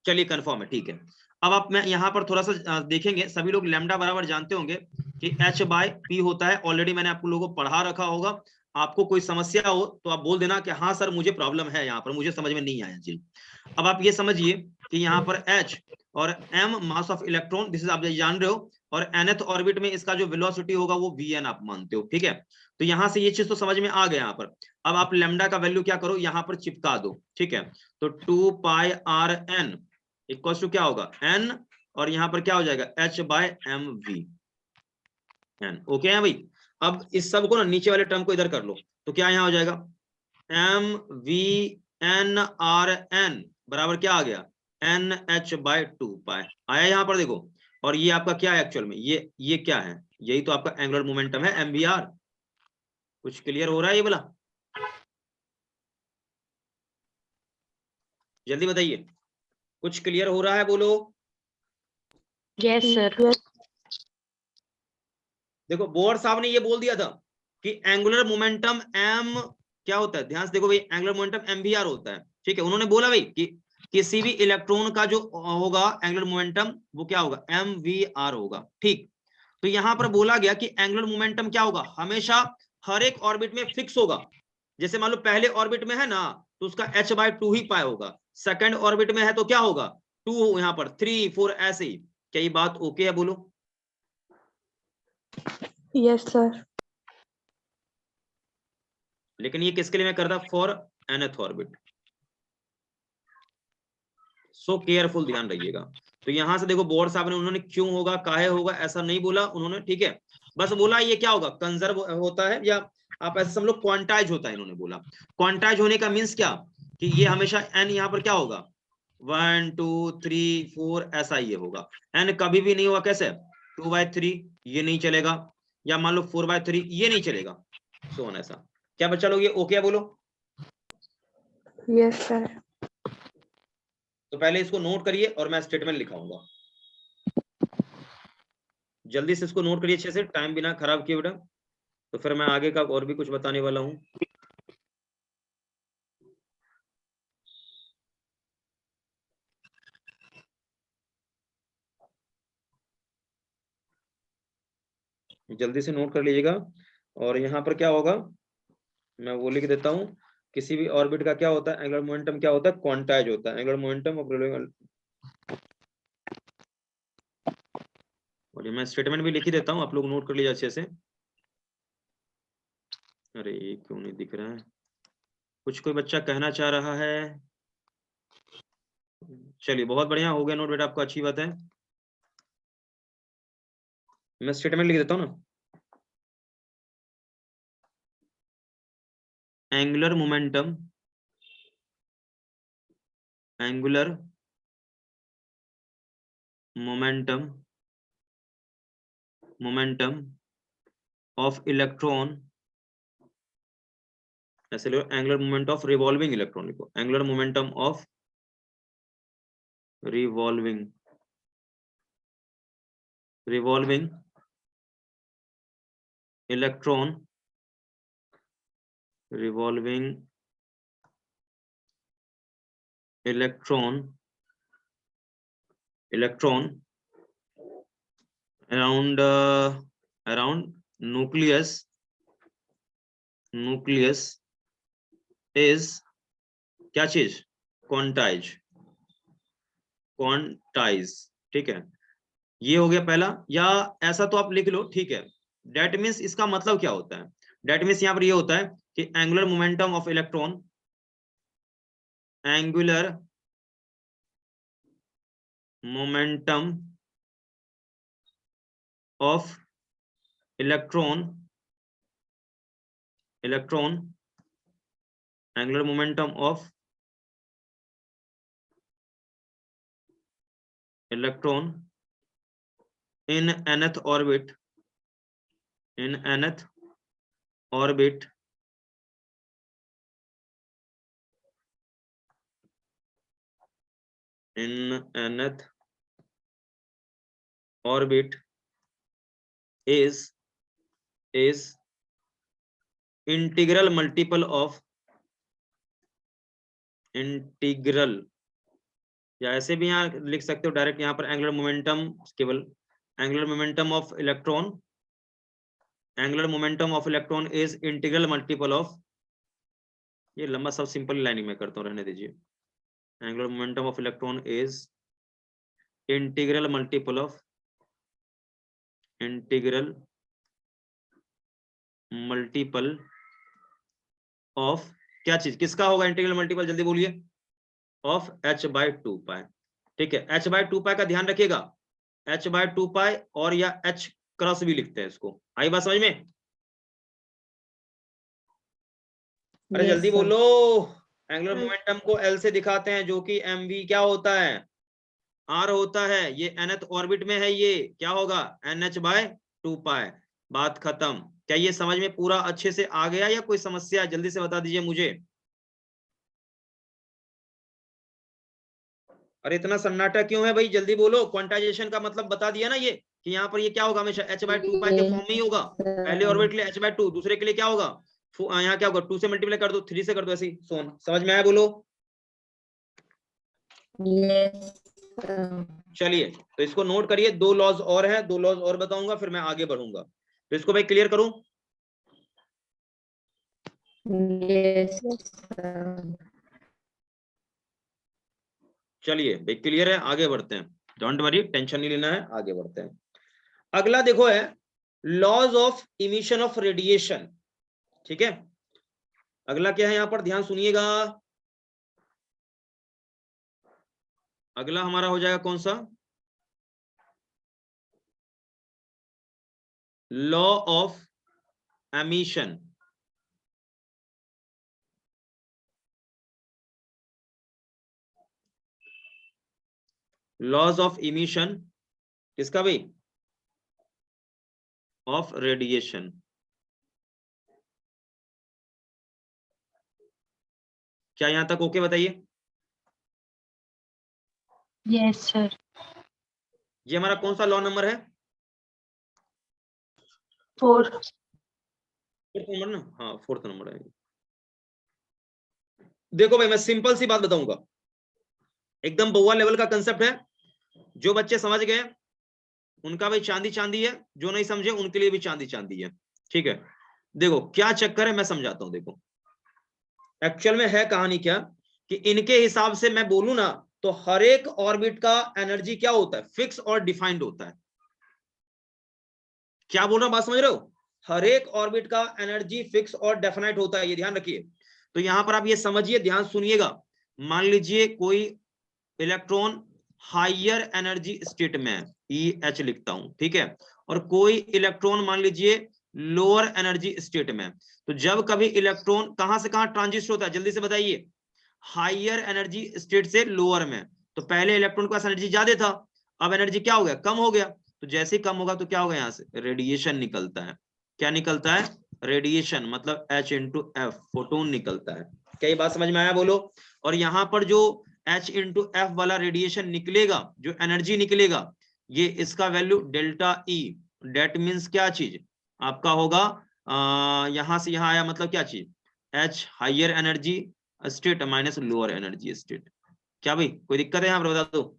चलिए कंफर्म है, ठीक है। अब आप मैं यहाँ पर थोड़ा सा देखेंगे, सभी लोग लैम्डा बराबर जानते होंगे कि h/p होता है, ऑलरेडी मैंने आप लोगों को पढ़ा रखा होगा। आपको कोई समस्या हो तो आप बोल देना कि हाँ सर मुझे प्रॉब्लम है, यहाँ पर मुझे समझ में नहीं आया जी। अब आप ये समझिए कि यहाँ पर h और m mass of electron, this is आप जान रहे हो, और nth ऑर्बिट में इसका जो वेलोसिटी होगा वो vn आप मानते हो, ठीक है। तो यहाँ से ये चीज तो समझ में आ गया। यहाँ पर अब आप लैम्डा का वैल्यू क्या करो, यहाँ पर चिपका दो, ठीक है। तो 2 पाई r n इक्वल टू क्या होगा, n, और यहाँ पर क्या हो जाएगा, h/mv n। ओके है भाई। अब इस सब को ना नीचे वाले टर्म को इधर कर लो, तो क्या यहाँ हो जाएगा, mv/n बराबर क्या आ गया, nh/2 पाई आया यहाँ पर देखो। और ये आपका क्या है एक्चुअल में, ये क्या है, यही तो आपका एंगुलर मोमेंटम है, mvr। कुछ क्लियर हो रहा है ये बोला, जल्दी बताइए, कुछ क्लियर हो रहा है, बोलो। Yes sir. देखो बोर साहब ने ये बोल दिया था कि एंगुलर मोमेंटम m क्या होता है, ध्यान से देखो भाई, एंगुलर मोमेंटम mvr होता है, ठीक है। उन्होंने बोला भाई कि किसी भी इलेक्ट्रॉन का जो होगा एंगुलर मोमेंटम वो क्या होगा, mvr होगा, ठीक। तो यहां पर बोला गया कि एंगुलर मोमेंटम क्या होगा, हमेशा हर एक ऑर्बिट में फिक्स होगा। जैसे मान लो पहले ऑर्बिट में है ना, तो उसका h/2 ही पाई होगा, सेकंड ऑर्बिट में है तो क्या होगा 2, यहाँ पर 3 4 ऐसे ही। क्या ये बात ओके है, बोलो। Yes sir. लेकिन ये किसके लिए मैं करता, for nth orbit. So careful, ध्यान रखिएगा। तो यहां से देखो बोर्ड साहब ने, उन्होंने क्यों होगा काहे होगा ऐसा नहीं बोला उन्होंने, ठीक है। बस बोला ये क्या होगा, कंजर्व होता है, या आप ऐसे समझ लो क्वांटाइज होता है। इन्होंने बोला क्वांटाइज होने का मीन्स क्या, कि ये हमेशा n यहाँ पर क्या होगा 1 2 3 4 ऐसा ये होगा। n कभी भी नहीं होगा कैसे 2/3, ये नहीं चलेगा, या मान लो 4/3, ये नहीं चलेगा, सो ऑन ऐसा। क्या बच्चा लोग ये ओके है, बोलो। Yes sir. तो पहले इसको नोट करिए और मैं स्टेटमेंट लिखाऊंगा। जल्दी से इसको नोट करिए अच्छे से, टाइम बिना खराब किए बेटा, तो फिर मैं आगे का और भी कुछ बताने वाला हूं। जल्दी से नोट कर लीजिएगा। और यहाँ पर क्या होगा, मैं वो लिख देता हूँ। किसी भी ऑर्बिट का क्या होता है, एंगुलर मोमेंटम क्या होता है, क्वांटाइज होता है, एंगुलर मोमेंटम ऑफ रिवॉल्विंग। और ये मैं स्टेटमेंट भी लिख ही देता हूँ, आप लोग नोट कर लीजिए अच्छे से। अरे ये क्यों नहीं दिख रहा है, कुछ कोई बच्चा कहना चाह रहा है। चलिए बहुत बढ़िया हो गया नोट बेटा आपको, अच्छी बात है। मैं स्टेटमेंट लिख देता हूँ ना। Angular momentum, angular momentum, momentum of electron, ऐसे लो, angular moment of revolving electron लिखो, angular momentum of revolving, revolving electron, revolving electron, electron around around nucleus, nucleus is क्या चीज, क्वांटाइज, क्वांटाइज, ठीक है। ये हो गया पहला, या ऐसा तो आप लिख लो, ठीक है। डेट मीन्स इसका मतलब क्या होता है, डेट मीन्स यहां पर ये होता है कि angular momentum of electron, angular momentum of electron, electron angular momentum of electron in nth orbit, in nth orbit in nth orbit is integral multiple of integral, या ऐसे भी यहाँ लिख सकते हो डायरेक्ट, यहाँ पर एंगुलर मोमेंटम केवल, angular momentum of electron, angular momentum of electron is integral multiple of, ये लंबा सब सिंपल लाइनिंग में करता हूँ, रहने दीजिए। Angular momentum of electron is integral multiple of, integral multiple of क्या चीज, किसका होगा इंटीग्रल मल्टीपल, जल्दी बोलिए, ऑफ h/2 ठीक है। h/2 का ध्यान रखिएगा, h/2 और या h क्रॉस भी लिखते हैं इसको, आई बात समझ में। अरे जल्दी बोलो। एंगुलर मोमेंटम को L से दिखाते हैं, जो कि mv क्या होता है, r होता है। ये nth ऑर्बिट में है, ये क्या होगा nh/2। बात खत्म। क्या ये समझ में पूरा अच्छे से आ गया, या कोई समस्या जल्दी से बता दीजिए मुझे। अरे इतना सन्नाटा क्यों है भाई, जल्दी बोलो। क्वांटाइजेशन का मतलब बता दिया ना, ये कि यहाँ पर ये क्या होगा, हमेशा h/2 पाई के फॉर्म में ही होगा। पहले ऑर्बिट के लिए h/2, दूसरे के लिए क्या होगा, यहाँ क्या होगा, 2 से मल्टीप्लाई कर दो, 3 से कर दो, ऐसे सोन। समझ में आया बोलो? चलिए तो इसको नोट करिए, 2 लॉज और है, 2 लॉज और बताऊंगा, फिर मैं आगे बढ़ूंगा। तो इसको भाई क्लियर करूं? चलिए भाई क्लियर है, आगे बढ़ते हैं। डोंट वरी, टेंशन नहीं लेना है, आगे बढ़ते हैं। अगला देखो है laws of emission of radiation. ठीक है, अगला क्या है यहां पर, ध्यान सुनिएगा। अगला हमारा हो जाएगा कौन सा, law of emission. Laws of emission किसका भाई, ऑफ रेडिएशन। क्या यहां तक ओके बताइए? Yes sir. ये हमारा कौन सा लॉ नंबर है, 4. 4th नंबर ना, हाँ 4th नंबर है। देखो भाई मैं सिंपल सी बात बताऊंगा, एकदम बउआ लेवल का कंसेप्ट है। जो बच्चे समझ गए उनका भाई चांदी चांदी है, जो नहीं समझे उनके लिए भी चांदी चांदी है। ठीक है, देखो क्या चक्कर है मैं समझाता हूं। देखो एक्चुअल में है कहानी क्या, कि इनके हिसाब से मैं बोलूं ना, तो हर एक ऑर्बिट का एनर्जी क्या होता है, फिक्स और डिफाइंड होता है। क्या बोल रहा हूं, बात समझ रहे हो? हर एक ऑर्बिट का एनर्जी फिक्स और डेफिनाइट होता है, ये ध्यान रखिए। तो यहां पर आप ये समझिए, ध्यान सुनिएगा। मान लीजिए कोई इलेक्ट्रॉन हायर एनर्जी स्टेट में है, EH लिखता हूं, ठीक है, और कोई इलेक्ट्रॉन मान लीजिए लोअर एनर्जी स्टेट में। तो जब कभी इलेक्ट्रॉन कहां से कहां ट्रांजिस्ट होता है, जल्दी से बताइए, हायर एनर्जी स्टेट से लोअर में। तो पहले इलेक्ट्रॉन के पास एनर्जी ज्यादा था, अब एनर्जी क्या हो गया, कम हो गया। तो जैसे ही कम होगा तो क्या होगा, यहां से रेडिएशन निकलता है। क्या निकलता है, रेडिएशन, मतलब H/F, फोटोन निकलता है। क्या ये बात समझ में आया बोलो? और यहां पर जो H/F वाला रेडिएशन निकलेगा, जो एनर्जी निकलेगा, ये इसका value delta E। That means क्या चीज आपका होगा, यहां से यहां आया, मतलब क्या चीज, H higher energy state minus lower energy state. क्या भाई कोई दिक्कत है यहाँ पर, बता दो?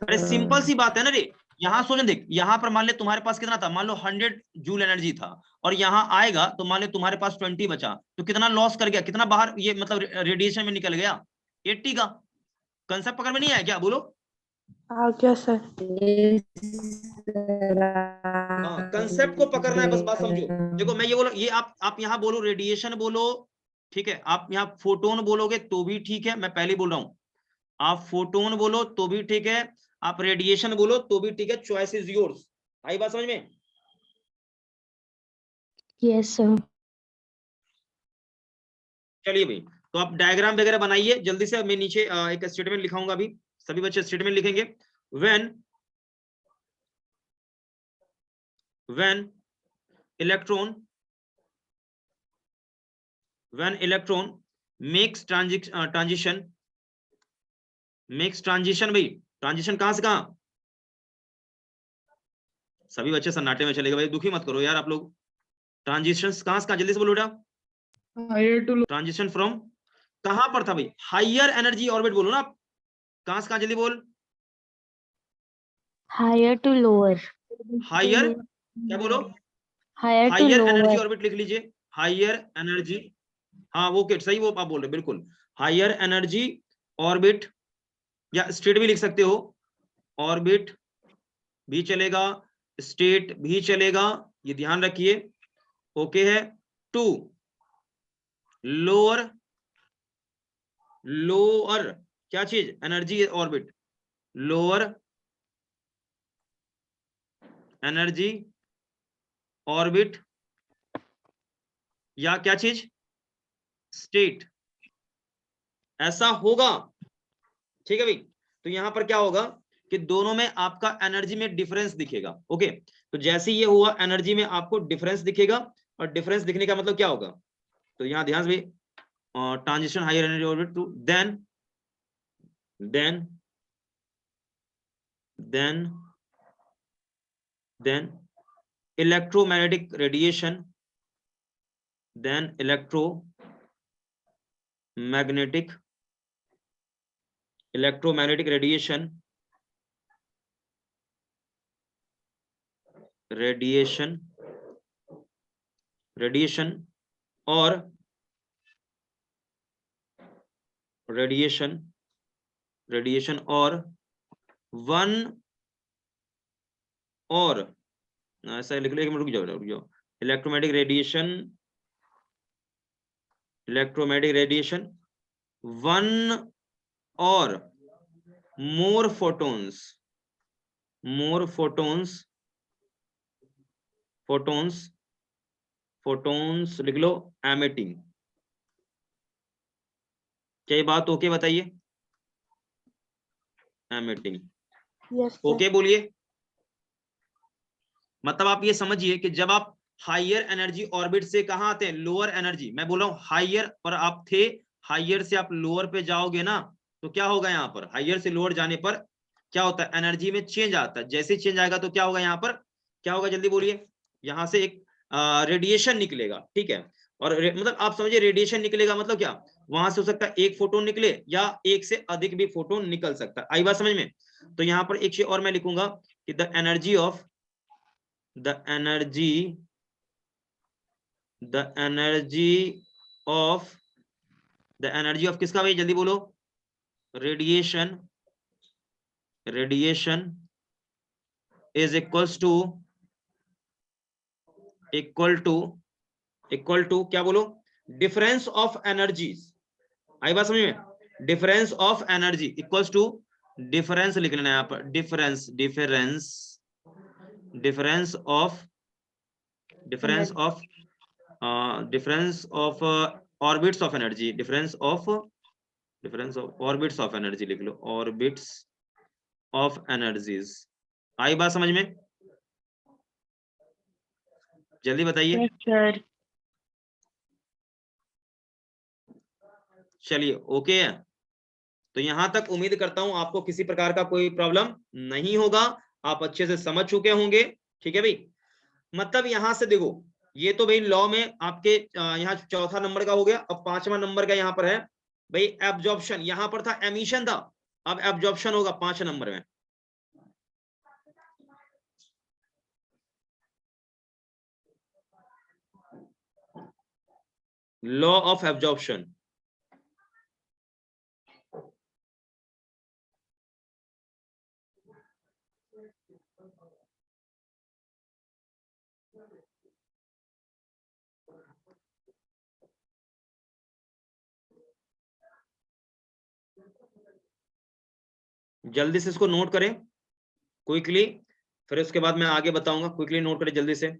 अरे सिंपल सी बात है ना रे। यहाँ सोचो, देख यहाँ पर मान ले तुम्हारे पास कितना था, मान लो 100 जूल एनर्जी था, और यहाँ आएगा तो मान ले तुम्हारे पास 20 बचा, तो कितना लॉस कर गया, कितना बाहर ये मतलब रेडिएशन में निकल गया, 80 का। कंसेप्ट पकड़ में नहीं आया क्या, बोलो? आ गया सर. हाँ कंसेप्ट को पकड़ना है, बस बात समझो। देखो मैं ये बोलो, ये आप यहाँ बोलो रेडिएशन बोलो, ठीक है, आप यहाँ फोटोन बोलोगे तो भी ठीक है, मैं पहले ही बोल रहा हूँ, आप फोटोन बोलो तो भी ठीक है, आप रेडिएशन बोलो तो भी ठीक है, चॉइस इज योर्स। आई बात समझ में? Yes sir. चलिए भाई, तो आप डायग्राम वगैरह बनाइए जल्दी से। मैं नीचे एक स्टेटमेंट लिखाऊंगा अभी, सभी बच्चे स्टेटमेंट लिखेंगे। व्हेन इलेक्ट्रॉन मेक्स ट्रांजिशन भाई, ट्रांजिशन कहां से कहां, सभी बच्चे सन्नाटे में चले गए भाई, दुखी मत करो यार आप लोग। ट्रांजिशन कहां से कहां, जल्दी से बोलो बेटा। ट्रांजिशन फ्रॉम, कहां पर था भाई, हायर एनर्जी ऑर्बिट बोलो ना आप, कहां से कहां, जल्दी बोल। Higher to lower. हायर, क्या बोलो, higher to higher energy lower. Orbit लिख लीजिए, हायर एनर्जी, हाँ वो के सही, वो आप बोल रहे बिल्कुल, हायर एनर्जी ऑर्बिट, या स्टेट भी लिख सकते हो, ऑर्बिट भी चलेगा, स्टेट भी चलेगा, ये ध्यान रखिए। ओके है, टू लोअर, लोअर क्या चीज, energy orbit, lower energy orbit, या क्या चीज, स्टेट, ऐसा होगा। ठीक है भाई, तो यहां पर क्या होगा कि दोनों में आपका एनर्जी में डिफरेंस दिखेगा। ओके, तो जैसे ये हुआ एनर्जी में आपको डिफरेंस दिखेगा, और डिफरेंस दिखने का मतलब क्या होगा, तो यहां ध्यान से, transition higher energy orbit to then then electromagnetic radiation, then electromagnetic radiation, और radiation और वन और ऐसा लिख लो, एक मिनट रुक जाओ। इलेक्ट्रोमैग्नेटिक रेडिएशन वन और मोर फोटोन्स लिख लो, एमिटिंग। क्या ये बात ओके बताइए? Emitting Yes, sir. ओके बोलिए। मतलब आप ये समझिए कि जब आप हायर एनर्जी ऑर्बिट से कहां आते हैं, लोअर एनर्जी, मैं बोल रहा हूं हायर पर आप थे, हायर से आप लोअर पे जाओगे ना, तो क्या होगा यहाँ पर, हायर से लोअर जाने पर क्या होता है, एनर्जी में चेंज आता है। जैसे चेंज आएगा तो क्या होगा, यहाँ पर क्या होगा, जल्दी बोलिए। यहाँ से एक रेडिएशन निकलेगा, ठीक है। और मतलब आप समझिए रेडिएशन निकलेगा मतलब क्या, वहां से हो सकता है एक फोटोन निकले या एक से अधिक भी फोटोन निकल सकता है। आई बात समझ में? तो यहाँ पर एक चीज और मैं लिखूंगा कि द एनर्जी ऑफ किसका भाई, जल्दी बोलो, रेडिएशन इज इक्वल टू क्या बोलो, डिफरेंस ऑफ एनर्जीज। आई बात समझ में? Difference of energy equals to, difference लिख लेना यहाँ पर, difference of orbits of energy, difference of orbits of energy लिख लो, ऑर्बिट्स ऑफ एनर्जीज। आई बात समझ में? जल्दी बताइए। Yes, sir. चलिए ओके है। तो यहां तक उम्मीद करता हूं आपको किसी प्रकार का कोई प्रॉब्लम नहीं होगा, आप अच्छे से समझ चुके होंगे, ठीक है भाई। मतलब यहां से देखो, ये तो भाई लॉ में आपके यहाँ चौथा नंबर का हो गया। अब पांचवा नंबर का यहाँ पर है भाई एब्जॉर्प्शन। यहाँ पर था एमिशन था, अब एब्जॉर्प्शन होगा 5 नंबर में। लॉ ऑफ एब्जॉर्प्शन, जल्दी से इसको नोट करें क्विकली, फिर उसके बाद मैं आगे बताऊंगा। क्विकली नोट करें जल्दी से।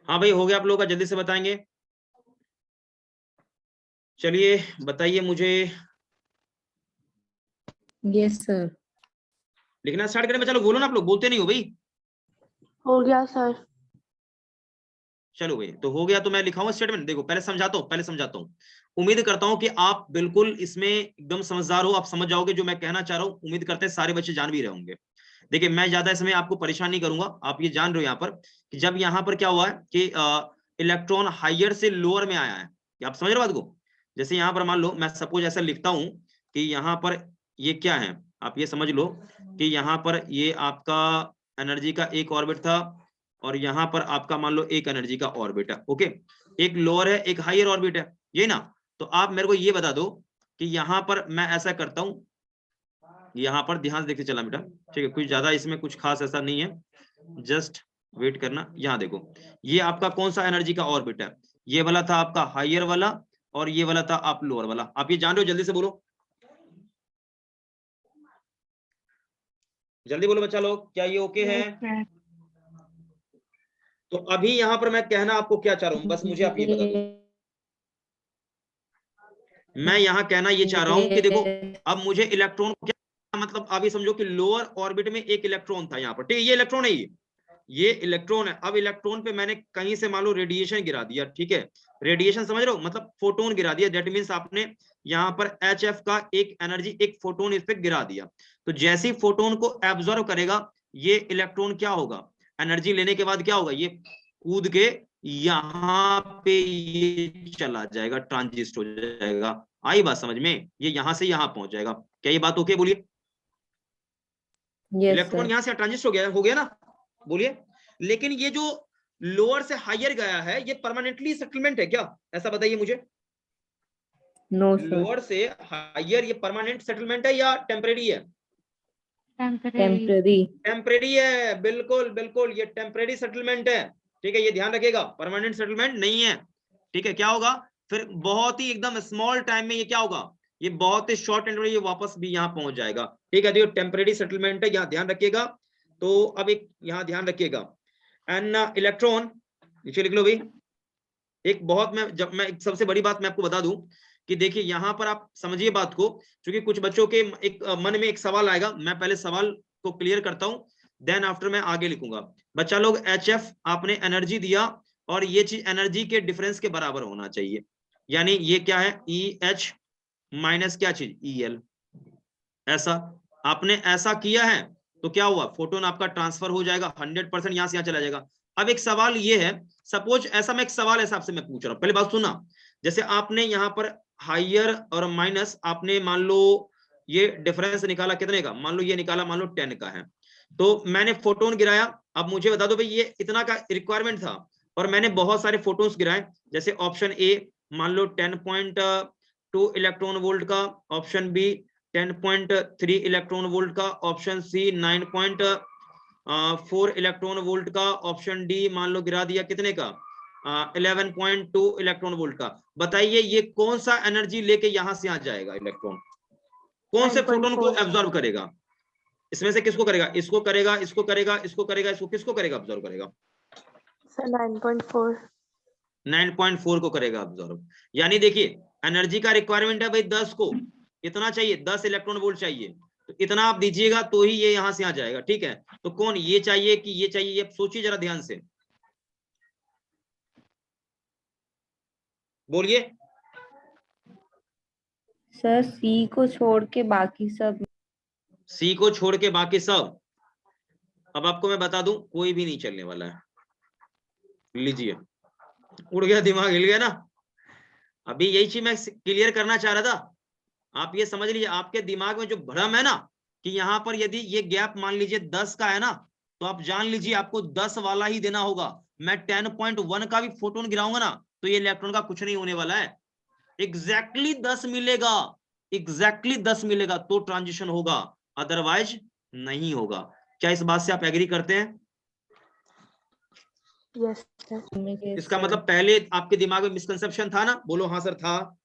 हाँ भाई हो गया आप लोगों का, जल्दी से बताएंगे। चलिए बताइए मुझे। Yes sir. लिखना स्टार्ट करें? चलो बोलो ना, आप लोग बोलते नहीं हो भाई। हो गया सर। चलो भाई तो हो गया, तो मैं लिखाऊंगा स्टेटमेंट। देखो पहले समझाता हूँ। उम्मीद करता हूं कि आप बिल्कुल इसमें एकदम समझदार हो, आप समझ जाओगे जो मैं कहना चाह रहा हूँ। उम्मीद करते हैं सारे बच्चे जान भी रहे होंगे। देखिए मैं ज्यादा इसमें आपको परेशान नहीं करूंगा, आप ये जान रहे हो यहाँ पर कि जब यहाँ पर क्या हुआ है कि इलेक्ट्रॉन हायर से लोअर में आया है। आप समझ रहे हो बात को? जैसे यहाँ पर मान लो मैं सपोज ऐसा लिखता हूं कि यहाँ पर ये क्या है, आप ये समझ लो कि यहाँ पर ये आपका एनर्जी का एक ऑर्बिट था, और यहाँ पर आपका मान लो एक एनर्जी का ऑर्बिट है। ओके, एक लोअर है एक हायर ऑर्बिट है, ये ना। तो आप मेरे को ये बता दो कि यहाँ पर मैं ऐसा करता हूँ, यहाँ पर ध्यान से देखते चला बेटा, ठीक है, कुछ ज्यादा इसमें कुछ खास ऐसा नहीं है, जस्ट वेट करना। यहाँ देखो, ये आपका कौन सा एनर्जी का ऑर्बिट है, ये वाला था आपका हायर वाला और ये वाला था आप लोअर वाला। आप ये जान रहे हो, जल्दी से बोलो, जल्दी बोलो बच्चा लोग, क्या ये ओके है? Yes, sir. तो अभी यहाँ पर मैं कहना आपको क्या चाह रहा हूँ, बस मुझे आप ये बता दो। मैं यहाँ कहना ये चाह रहा हूँ कि देखो, अब मुझे इलेक्ट्रॉन को क्या मतलब, अभी समझो कि लोअर ऑर्बिट में एक इलेक्ट्रॉन था यहाँ पर, ठीक है, ये इलेक्ट्रॉन है, ये इलेक्ट्रॉन है। अब इलेक्ट्रॉन पे मैंने कहीं से मान लो रेडिएशन गिरा दिया, ठीक है, रेडिएशन समझ रहे हो, मतलब फोटोन गिरा दिया। दैट मींस आपने यहाँ पर HF का एक एनर्जी, एक फोटोन इस पे गिरा दिया। तो जैसे ही फोटोन को एब्जॉर्व करेगा ये इलेक्ट्रॉन, क्या होगा, एनर्जी लेने के बाद क्या होगा, ये कूद के यहाँ पे ये चला जाएगा, ट्रांजिस्ट हो जाएगा। आई बात समझ में, ये यहाँ से यहाँ पहुंच जाएगा। क्या ये बात ओके? बोलिए। इलेक्ट्रॉन यहाँ से ट्रांजिस्ट हो गया ना, बोलिए। लेकिन ये जो लोअर से हायर गया है, ये परमानेंटली सेटलमेंट है क्या, ऐसा बताइए मुझे। नो लोअर से हायर ये परमानेंट सेटलमेंट है या टेम्परेरी है? टेम्पररी। टेम्परेरी है, बिल्कुल बिल्कुल, ये टेम्परेरी सेटलमेंट है, ठीक है, ये ध्यान रखिएगा, परमानेंट सेटलमेंट नहीं है, ठीक है। क्या होगा फिर, बहुत ही एकदम स्मॉल टाइम में ये क्या होगा, ये बहुत ही शॉर्ट एंड ये वापस भी यहाँ पहुंच जाएगा, ठीक है। तो ये टेम्परेरी सेटलमेंट है, यहाँ ध्यान रखिएगा। तो अब एक यहाँ ध्यान रखिएगा, एन इलेक्ट्रॉन, नीचे लिख लो भाई। एक बहुत मैं एक सबसे बड़ी बात मैं आपको बता दूं कि देखिए यहाँ पर आप समझिए बात को, क्योंकि कुछ बच्चों के एक मन में एक सवाल आएगा, मैं पहले सवाल को क्लियर करता हूं, देन आफ्टर मैं आगे लिखूंगा। बच्चा लोग, HF आपने एनर्जी दिया और ये चीज एनर्जी के डिफरेंस के बराबर होना चाहिए, यानी ये क्या है, EH माइनस क्या चीज, EL। ऐसा आपने ऐसा किया है तो क्या हुआ, फोटोन आपका ट्रांसफर हो जाएगा 100%, यहां से यहां चला जाएगा। अब एक सवाल ये है, सपोज ऐसा मैं एक सवाल ऐसा आपसे मैं पूछ रहा हूं, पहले बात सुनना। जैसे आपने यहाँ पर हायर और माइनस, आपने मान लो ये डिफरेंस निकाला कितने का, मान लो ये निकाला मान लो 10 का है, तो मैंने फोटोन गिराया। अब मुझे बता दो भाई, ये इतना का रिक्वायरमेंट था और मैंने बहुत सारे फोटोन्स गिराए। जैसे ऑप्शन ए मान लो 10.2 इलेक्ट्रॉन वोल्ट का, ऑप्शन बी 10.3 इलेक्ट्रॉन वोल्ट का, ऑप्शन सी 9.4 इलेक्ट्रॉन वोल्ट का, ऑप्शन डी मान लो गिरा दिया कितने का, 11.2 इलेक्ट्रॉन वोल्ट का। बताइए ये कौन सा एनर्जी लेके यहां से आ जाएगा इलेक्ट्रॉन, कौन से फोटोन को 9.4 एब्जॉर्ब करेगा, इसमें से किसको करेगा, इसको करेगा, इसको करेगा, इसको करेगा, इसको किसको करेगा, ऑब्जर्व करेगा, सर 9.4 9.4 को करेगा ऑब्जर्व। यानी देखिए एनर्जी का रिक्वायरमेंट है भाई 10 को, इतना चाहिए, 10 इलेक्ट्रॉन वोल्ट चाहिए, तो इतना आप दीजिएगा तो ही ये यहां से आ जाएगा, ठीक है। तो कौन ये चाहिए कि ये चाहिए, ये सोचिए जरा ध्यान से, बोलिए। सर सी को छोड़ के बाकी सब। सी को छोड़ के बाकी सब, अब आपको मैं बता दूं कोई भी नहीं चलने वाला है, लीजिए, उड़ गया दिमाग, हिल गया ना। अभी यही चीज मैं क्लियर करना चाह रहा था, आप ये समझ लीजिए, आपके दिमाग में जो भ्रम है ना कि यहाँ पर यदि ये गैप मान लीजिए 10 का है ना, तो आप जान लीजिए आपको 10 वाला ही देना होगा। मैं 10.1 का भी फोटोन गिराऊंगा ना तो ये इलेक्ट्रॉन का कुछ नहीं होने वाला है, एग्जैक्टली 10 मिलेगा, एग्जैक्टली 10 मिलेगा तो ट्रांजिशन होगा, अदरवाइज नहीं होगा। क्या इस बात से आप एग्री करते हैं? Yes sir. इसका मतलब पहले आपके दिमाग में मिसकंसेप्शन था ना, बोलो हाँ सर था।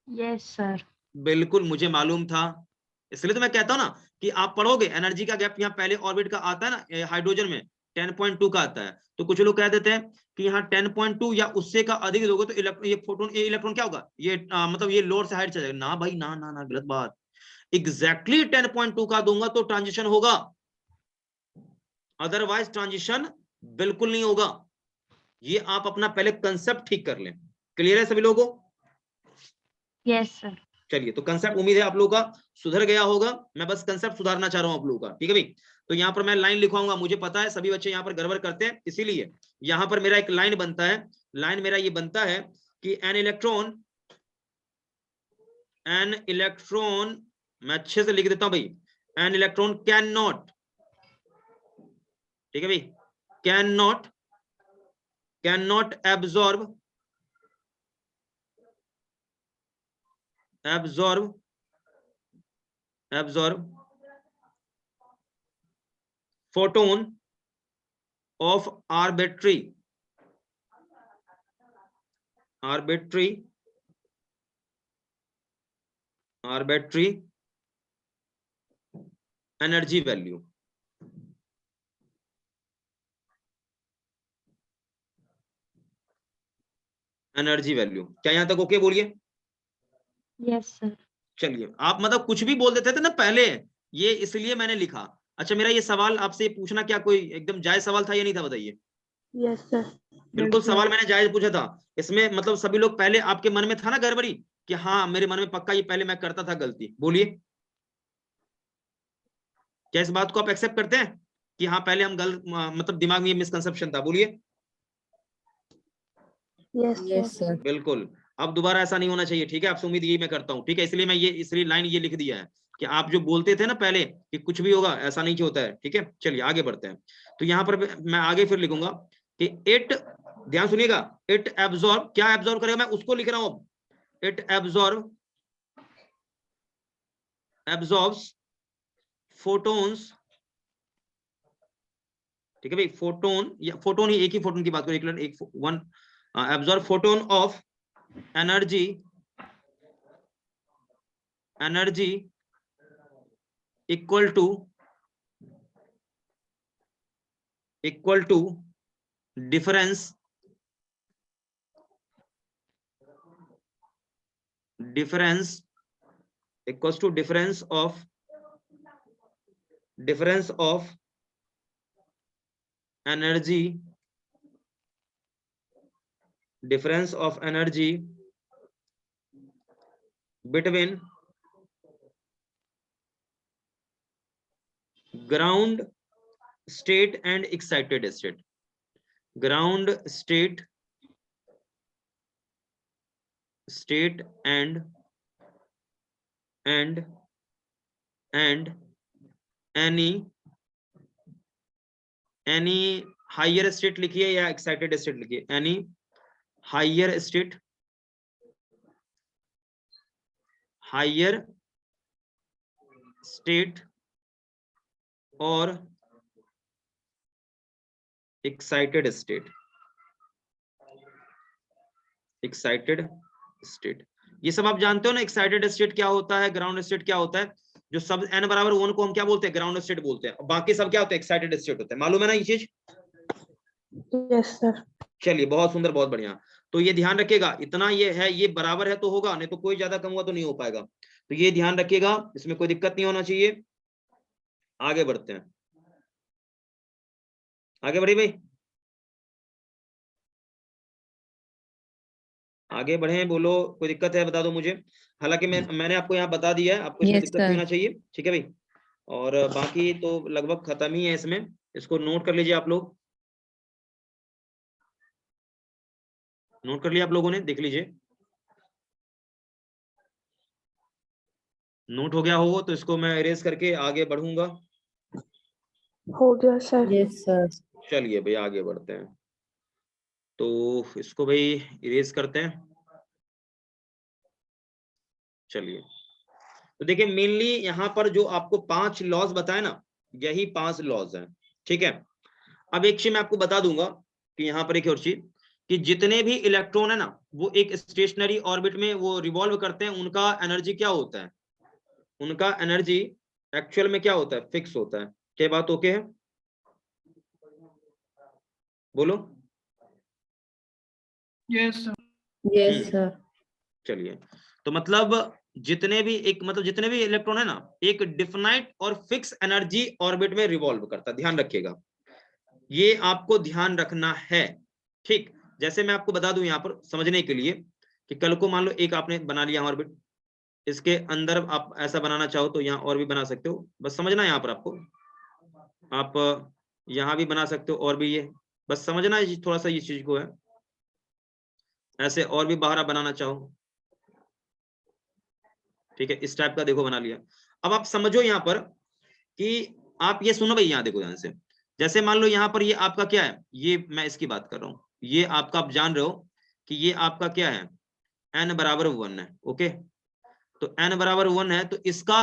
Yes, sir. बिल्कुल मुझे मालूम था, इसलिए तो मैं कहता हूं ना कि आप पढ़ोगे एनर्जी का गैप यहाँ पहले ऑर्बिट का आता है ना, हाइड्रोजन में 10.2 का आता है, तो कुछ लोग कह देते हैं कि यहाँ 10.2 या उससे का अधिक दोगे तो ये फोटोन, ये इलेक्ट्रॉन क्या होगा, ये मतलब ये लोअर से हाइट चला जाएगा ना भाई, ना ना ना, गलत बात। एग्जैक्टली 10.2 का दूंगा तो ट्रांजिशन होगा, अदरवाइज ट्रांजिशन बिल्कुल नहीं होगा। ये आप अपना पहले कंसेप्ट ठीक कर लें। क्लियर है सभी लोगों को? Yes, sir. चलिए, तो कंसेप्ट उम्मीद है आप लोगों का सुधर गया होगा, मैं बस कंसेप्ट सुधारना चाह रहा हूं आप लोगों का, ठीक है भाई। तो यहाँ पर मैं लाइन लिखवाऊंगा, मुझे पता है सभी बच्चे यहाँ पर गड़बड़ करते हैं, इसीलिए यहाँ पर मेरा एक लाइन बनता है, लाइन मेरा ये बनता है कि एन इलेक्ट्रॉन, मैं अच्छे से लिख देता हूं भाई, एन इलेक्ट्रॉन कैन नॉट, ठीक है भाई, cannot absorb photon of arbitrary energy value. Energy value, क्या यहां तक ओके बोलिए? Yes, sir. चलिए, आप मतलब कुछ भी बोल देते थे ना पहले, ये इसलिए मैंने लिखा। अच्छा, मेरा ये सवाल आपसे पूछना क्या कोई एकदम जायज सवाल था या नहीं था, बताइए? Yes, sir. बिल्कुल सवाल मैंने जायज पूछा था। इसमें मतलब सभी लोग पहले आपके मन में था ना गड़बड़ी कि हाँ मेरे मन में पक्का ये पहले मैं करता था गलती, बोलिए क्या इस बात को आप एक्सेप्ट करते हैं कि हाँ पहले हम गलत, मतलब दिमाग में ये मिसकंसेप्शन था, बोलिए? Yes, sir. बिल्कुल, अब दोबारा ऐसा नहीं होना चाहिए, ठीक है? आपसे उम्मीद यही मैं करता हूँ, ठीक है? इसलिए मैं ये इसलिए लाइन ये लिख दिया है कि आप जो बोलते थे ना पहले कि कुछ भी होगा, ऐसा नहीं होता है, ठीक है? चलिए आगे बढ़ते हैं। तो यहाँ पर मैं आगे फिर लिखूंगा कि इट, ध्यान सुनिएगा, इट एब्जॉर्ब, क्या एब्जॉर्ब करेगा मैं उसको लिख रहा हूँ। इट एब्जॉर्ब्स फोटोन्स, ठीक है भाई? फोटोन या फोटोन ही, एक ही फोटोन की बात करें, एक one absorb photon of energy equal to difference equals to difference of energy between ground state and excited state. Ground state and any higher state लिखिए या excited state लिखिए, any higher state और excited state, ये सब आप जानते हो ना। एक्साइटेड स्टेट क्या होता है, ग्राउंड स्टेट क्या होता है? जो सब n बराबर 1 को हम क्या बोलते हैं? ग्राउंड स्टेट बोलते हैं। बाकी सब क्या होते हैं? एक्साइटेड स्टेट होते हैं। मालूम है ना ये चीज? Yes, sir. चलिए, बहुत सुंदर, बहुत बढ़िया। तो ये ध्यान रखिएगा, इतना ये है, ये बराबर है तो होगा, नहीं तो कोई ज्यादा कम हुआ तो नहीं हो पाएगा। तो ये ध्यान रखिएगा, इसमें कोई दिक्कत नहीं होना चाहिए। आगे बढ़ते हैं, आगे बढ़िए भाई, आगे बढ़े, बोलो कोई दिक्कत है बता दो मुझे। हालांकि मैंने आपको यहाँ बता दिया है, आपको इसमें Yes, दिक्कत नहीं sir. होना चाहिए, ठीक है भाई? और बाकी तो लगभग खत्म ही है इसमें, इसको नोट कर लीजिए आप लोग। नोट कर लिया आप लोगों ने? देख लीजिए, नोट हो गया हो तो इसको मैं इरेज करके आगे बढ़ूंगा। हो गया सर। Yes, sir. चलिए भाई आगे बढ़ते हैं, तो इसको भाई इरेज करते हैं। चलिए, तो देखिए मेनली यहाँ पर जो आपको 5 लॉज बताए ना, यही 5 लॉज हैं, ठीक है? अब एक चीज मैं आपको बता दूंगा कि यहाँ पर एक और चीज, कि जितने भी इलेक्ट्रॉन है ना वो एक स्टेशनरी ऑर्बिट में वो रिवॉल्व करते हैं, उनका एनर्जी क्या होता है? उनका एनर्जी एक्चुअल में क्या होता है? फिक्स होता है। क्या बात ओके है? बोलो। Yes, sir. Yes, sir. चलिए, तो मतलब जितने भी इलेक्ट्रॉन है ना, एक डिफिनाइट और फिक्स एनर्जी ऑर्बिट में रिवॉल्व करता है, ध्यान रखिएगा, ये आपको ध्यान रखना है, ठीक? जैसे मैं आपको बता दूं यहाँ पर समझने के लिए, कि कल को मान लो एक आपने बना लिया ऑर्बिट, इसके अंदर आप ऐसा बनाना चाहो तो यहाँ और भी बना सकते हो, बस समझना यहाँ पर आपको, आप यहाँ भी बना सकते हो और भी, ये बस समझना है थोड़ा सा इस चीज को है, ऐसे और भी बाहर आप बनाना चाहो, ठीक है? इस टाइप का देखो बना लिया। अब आप समझो यहाँ पर कि आप ये सुनो भाई, यहाँ देखो ध्यान से, जैसे मान लो यहाँ पर ये आपका क्या है, ये मैं इसकी बात कर रहा हूँ, ये आपका आप जान रहे हो कि ये आपका क्या है, n बराबर 1 है। ओके, तो n बराबर 1 है तो इसका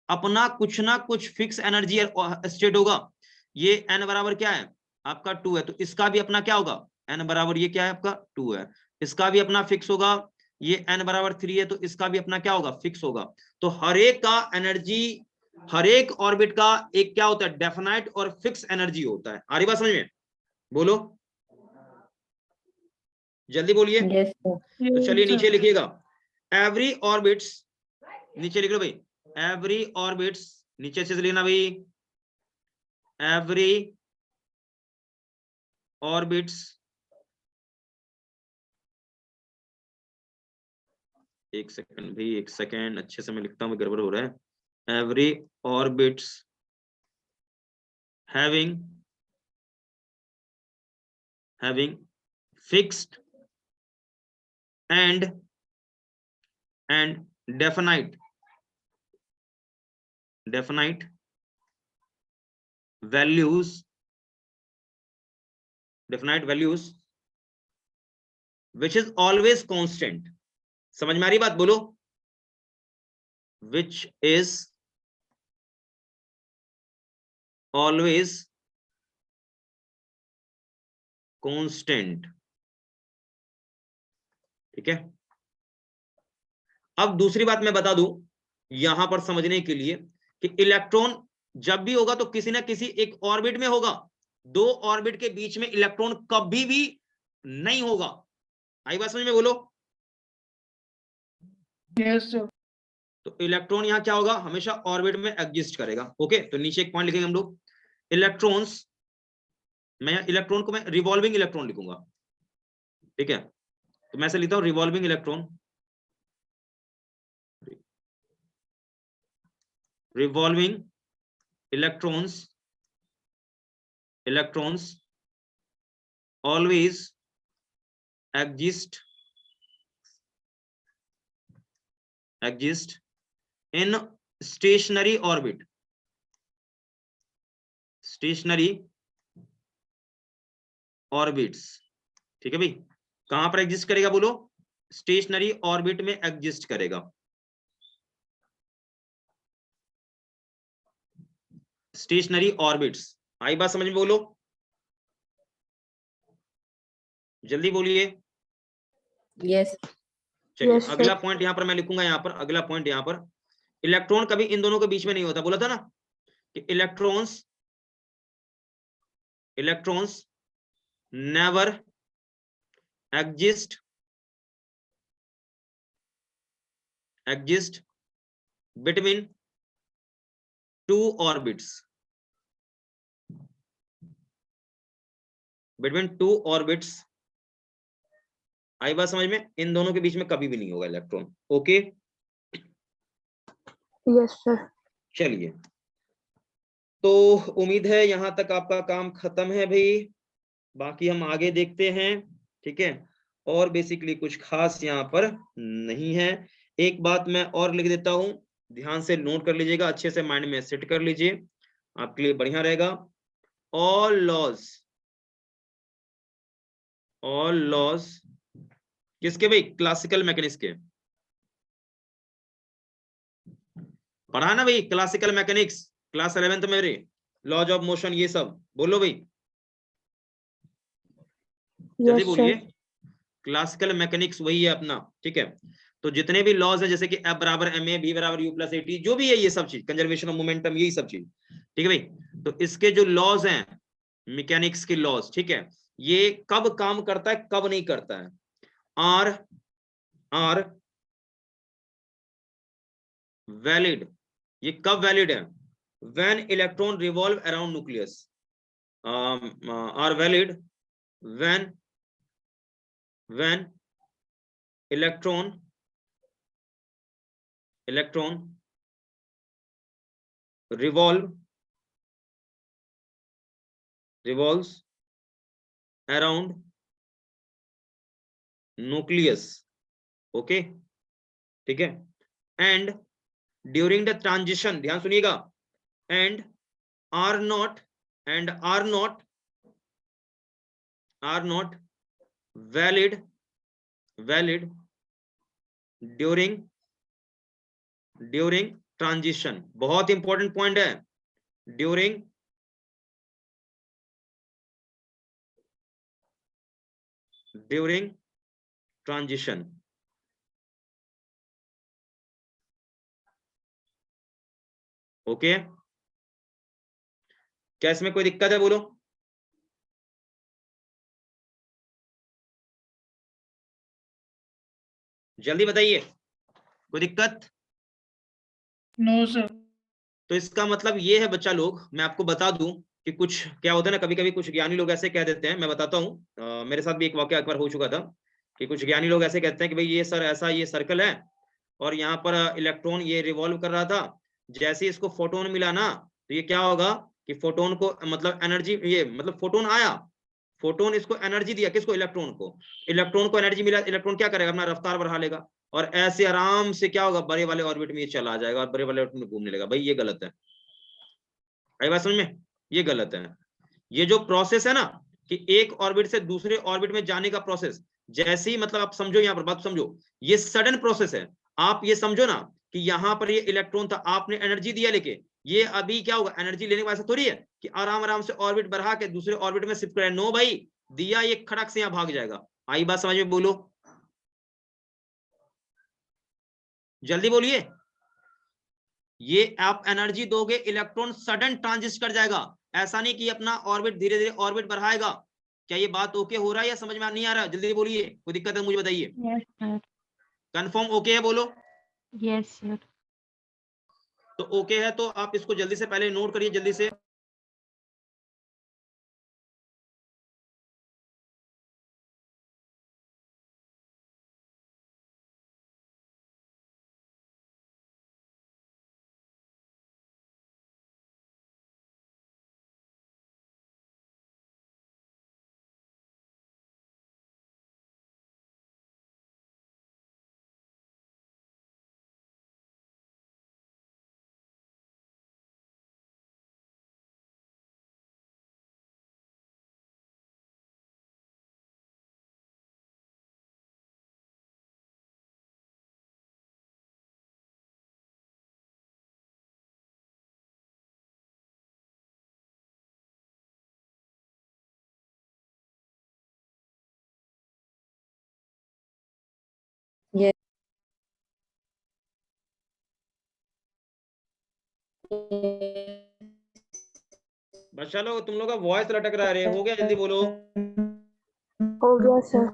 अपना कुछ ना कुछ फिक्स एनर्जी स्टेट होगा। ये n बराबर क्या है आपका 2 है, तो इसका भी अपना क्या होगा, n बराबर ये क्या है आपका 2 है, इसका भी अपना फिक्स होगा। ये n बराबर 3 है तो इसका भी अपना क्या होगा, फिक्स होगा। तो हर एक का एनर्जी, हर एक ऑर्बिट का एक क्या होता है, डेफिनाइट और फिक्स एनर्जी होता है। आ रही बात समझ में? बोलो जल्दी बोलिए। Yes, sir. तो चलिए Yes, नीचे sir. लिखिएगा, एवरी ऑर्बिट्स, नीचे लिख लो भाई, एवरी ऑर्बिट्स, नीचे से लिखना भाई, एवरी ऑर्बिट्स, एक सेकंड भाई, एक सेकंड, अच्छे से मैं लिखता हूँ, गड़बड़ हो रहा है। Every orbits having fixed and definite values, which is always constant। समझ में आ रही बात? बोलो, which is always constant। ठीक है, अब दूसरी बात मैं बता दूं यहां पर समझने के लिए कि इलेक्ट्रॉन जब भी होगा तो किसी ना किसी एक ऑर्बिट में होगा, दो ऑर्बिट के बीच में इलेक्ट्रॉन कभी भी नहीं होगा। आई बात समझ में? बोलो। Yes, sir. तो इलेक्ट्रॉन यहां क्या होगा, हमेशा ऑर्बिट में एग्जिस्ट करेगा। ओके, तो नीचे एक पॉइंट लिखेंगे हम लोग, इलेक्ट्रॉन्स, मैं इलेक्ट्रॉन को मैं रिवॉल्विंग इलेक्ट्रॉन लिखूंगा। ठीक है, तो मैं ऐसे लिखता हूं, revolving electron, revolving electrons always exist in stationary orbit, ठीक है भाई, कहां पर एग्जिस्ट करेगा बोलो, स्टेशनरी ऑर्बिट में एग्जिस्ट करेगा। स्टेशनरी ऑर्बिट्स, आई बात समझ में? बोलो जल्दी बोलिए। Yes. चलिए Yes, sir. अगला पॉइंट यहां पर मैं लिखूंगा, यहां पर अगला पॉइंट, यहां पर इलेक्ट्रॉन कभी इन दोनों के बीच में नहीं होता। बोला था ना कि electrons never exist between two orbits, आई बात समझ में? इन दोनों के बीच में कभी भी नहीं होगा इलेक्ट्रॉन। Okay, Yes, sir. चलिए, तो उम्मीद है यहां तक आपका काम खत्म है भाई, बाकी हम आगे देखते हैं। ठीक है, और बेसिकली कुछ खास यहाँ पर नहीं है। एक बात मैं और लिख देता हूं, ध्यान से नोट कर लीजिएगा, अच्छे से माइंड में सेट कर लीजिए, आपके लिए बढ़िया रहेगा। ऑल लॉज किसके भाई? क्लासिकल मैकेनिक्स के। पढ़ा ना भाई क्लासिकल मैकेनिक्स, क्लास 11th में रे, लॉज ऑफ मोशन, ये सब बोलो भाई, जल्दी Yes, बोलिए। sir. क्लासिकल मैकेनिक्स वही है अपना। ठीक है, तो जितने भी लॉज है, जैसे कि F बराबर ma, B बराबर U प्लस AT, जो भी है ये सब चीज, कंजर्वेशन ऑफ मोमेंटम, यही सब चीज। ठीक है भाई, तो इसके जो लॉज हैं, मैकेनिक्स के लॉज, ठीक है, ये कब काम करता है कब नहीं करता है, आर वैलिड। ये कब वैलिड है? When electron revolve around nucleus, are valid when electron revolves around nucleus। Okay, ठीक है, एंड ड्यूरिंग द ट्रांजिशन, ध्यान सुनिएगा, and are not and are not valid during transition. बहुत इंपॉर्टेंट पॉइंट है, ड्यूरिंग ट्रांजिशन। ओके, क्या इसमें कोई दिक्कत है? बोलो, जल्दी बताइए, कोई दिक्कत? No sir. तो इसका मतलब ये है बच्चा लोग, मैं आपको बता दूं कि कुछ क्या होता है ना, कभी कभी कुछ ज्ञानी लोग ऐसे कह देते हैं, मैं बताता हूँ, मेरे साथ भी एक वाकया एक बार हो चुका था कि कुछ ज्ञानी लोग ऐसे कहते हैं कि भाई ये सर ऐसा ये सर्कल है और यहाँ पर इलेक्ट्रॉन ये रिवॉल्व कर रहा था, जैसे ही इसको फोटोन मिला ना तो ये क्या होगा कि फोटोन को मतलब एनर्जी, ये मतलब फोटोन आया, फोटोन इसको एनर्जी दिया, किसको? इलेक्ट्रॉन को एनर्जी मिला, इलेक्ट्रॉन क्या करेगा? अपना रफ्तार बढ़ा लेगा और ऐसे आराम से क्या होगा, बड़े वाले ऑर्बिट में ये चला जाएगा और बड़े वाले ऑर्बिट में घूमने लगेगा। भाई ये गलत है, आई बात समझ में? ये गलत है। ये जो प्रोसेस है ना कि एक ऑर्बिट से दूसरे ऑर्बिट में जाने का प्रोसेस, जैसे ही मतलब आप समझो, यहाँ पर बात समझो, ये सडन प्रोसेस है। आप ये समझो ना कि यहाँ पर ये इलेक्ट्रॉन था, आपने एनर्जी दिया लेके, ये अभी क्या होगा, एनर्जी लेने के बाद ऐसा थोड़ी है कि आराम आराम से ऑर्बिट बढ़ा के दूसरे ऑर्बिट में शिफ्ट करे। नो भाई, दिया ये खड़क से यहाँ भाग जाएगा। आई बात समझ में? बोलो, जल्दी बोलिए। ये आप एनर्जी दोगे, इलेक्ट्रॉन सडन ट्रांजिट कर जाएगा, ऐसा नहीं कि अपना ऑर्बिट धीरे धीरे ऑर्बिट बढ़ाएगा। क्या ये बात ओके हो रहा है या समझ में नहीं आ रहा? जल्दी बोलिए, कोई दिक्कत है मुझे बताइए। Yes sir. कंफर्म ओके है? बोलो। Yes sir. तो ओके है तो आप इसको जल्दी से पहले नोट करिए, जल्दी से। Yes. बच्चा लोग, तुम लोग का वॉइस लटक रहा है, हो गया? जल्दी बोलो। हो गया सर।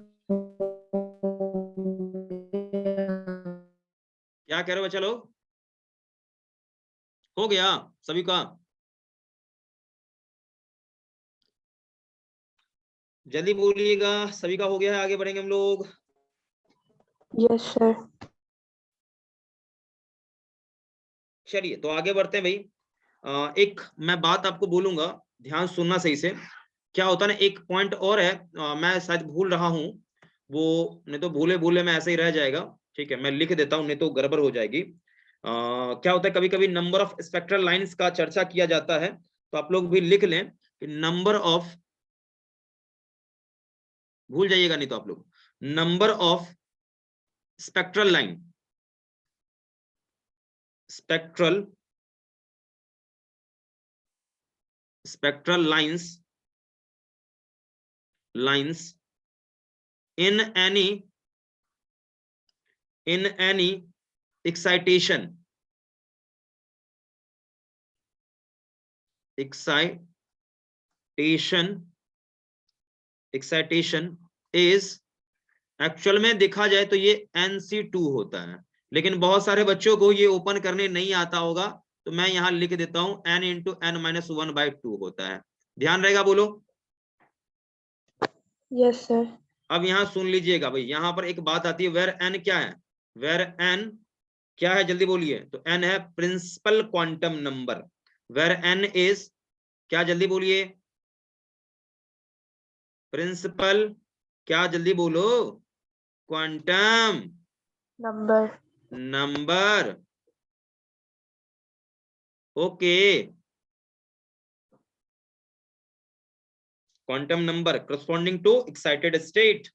क्या कह रहे हो बच्चा लोग? हो गया सभी का? जल्दी बोलिएगा, सभी का हो गया है? आगे बढ़ेंगे हम लोग। Yes sir. चलिए तो आगे बढ़ते हैं भाई। एक मैं बात आपको बोलूंगा, ध्यान सुनना सही से। क्या होता है ना, एक पॉइंट और है, मैं शायद भूल रहा हूँ, वो नहीं तो भूले भूले में ऐसे ही रह जाएगा। ठीक है, मैं लिख देता हूँ, नहीं तो गड़बड़ हो जाएगी। क्या होता है, कभी कभी नंबर ऑफ स्पेक्ट्रल लाइंस का चर्चा किया जाता है, तो आप लोग भी लिख लें कि नंबर ऑफ, भूल जाइएगा नहीं तो आप लोग, number of spectral line, spectral lines in any excitation is, actual में देखा जाए तो ये NC2 होता है, लेकिन बहुत सारे बच्चों को ये ओपन करने नहीं आता होगा, तो मैं यहां लिख देता हूं n इंटू n-1/2 होता है। ध्यान रहेगा? बोलो। Yes sir. अब यहां सुन लीजिएगा भाई, यहां पर एक बात आती है, वेर n क्या है? वेर n क्या है? जल्दी बोलिए। तो n है principal quantum number. Where n is क्या? जल्दी बोलिए। प्रिंसिपल क्या? जल्दी बोलो। Quantum number. Okay, quantum number corresponding to excited state,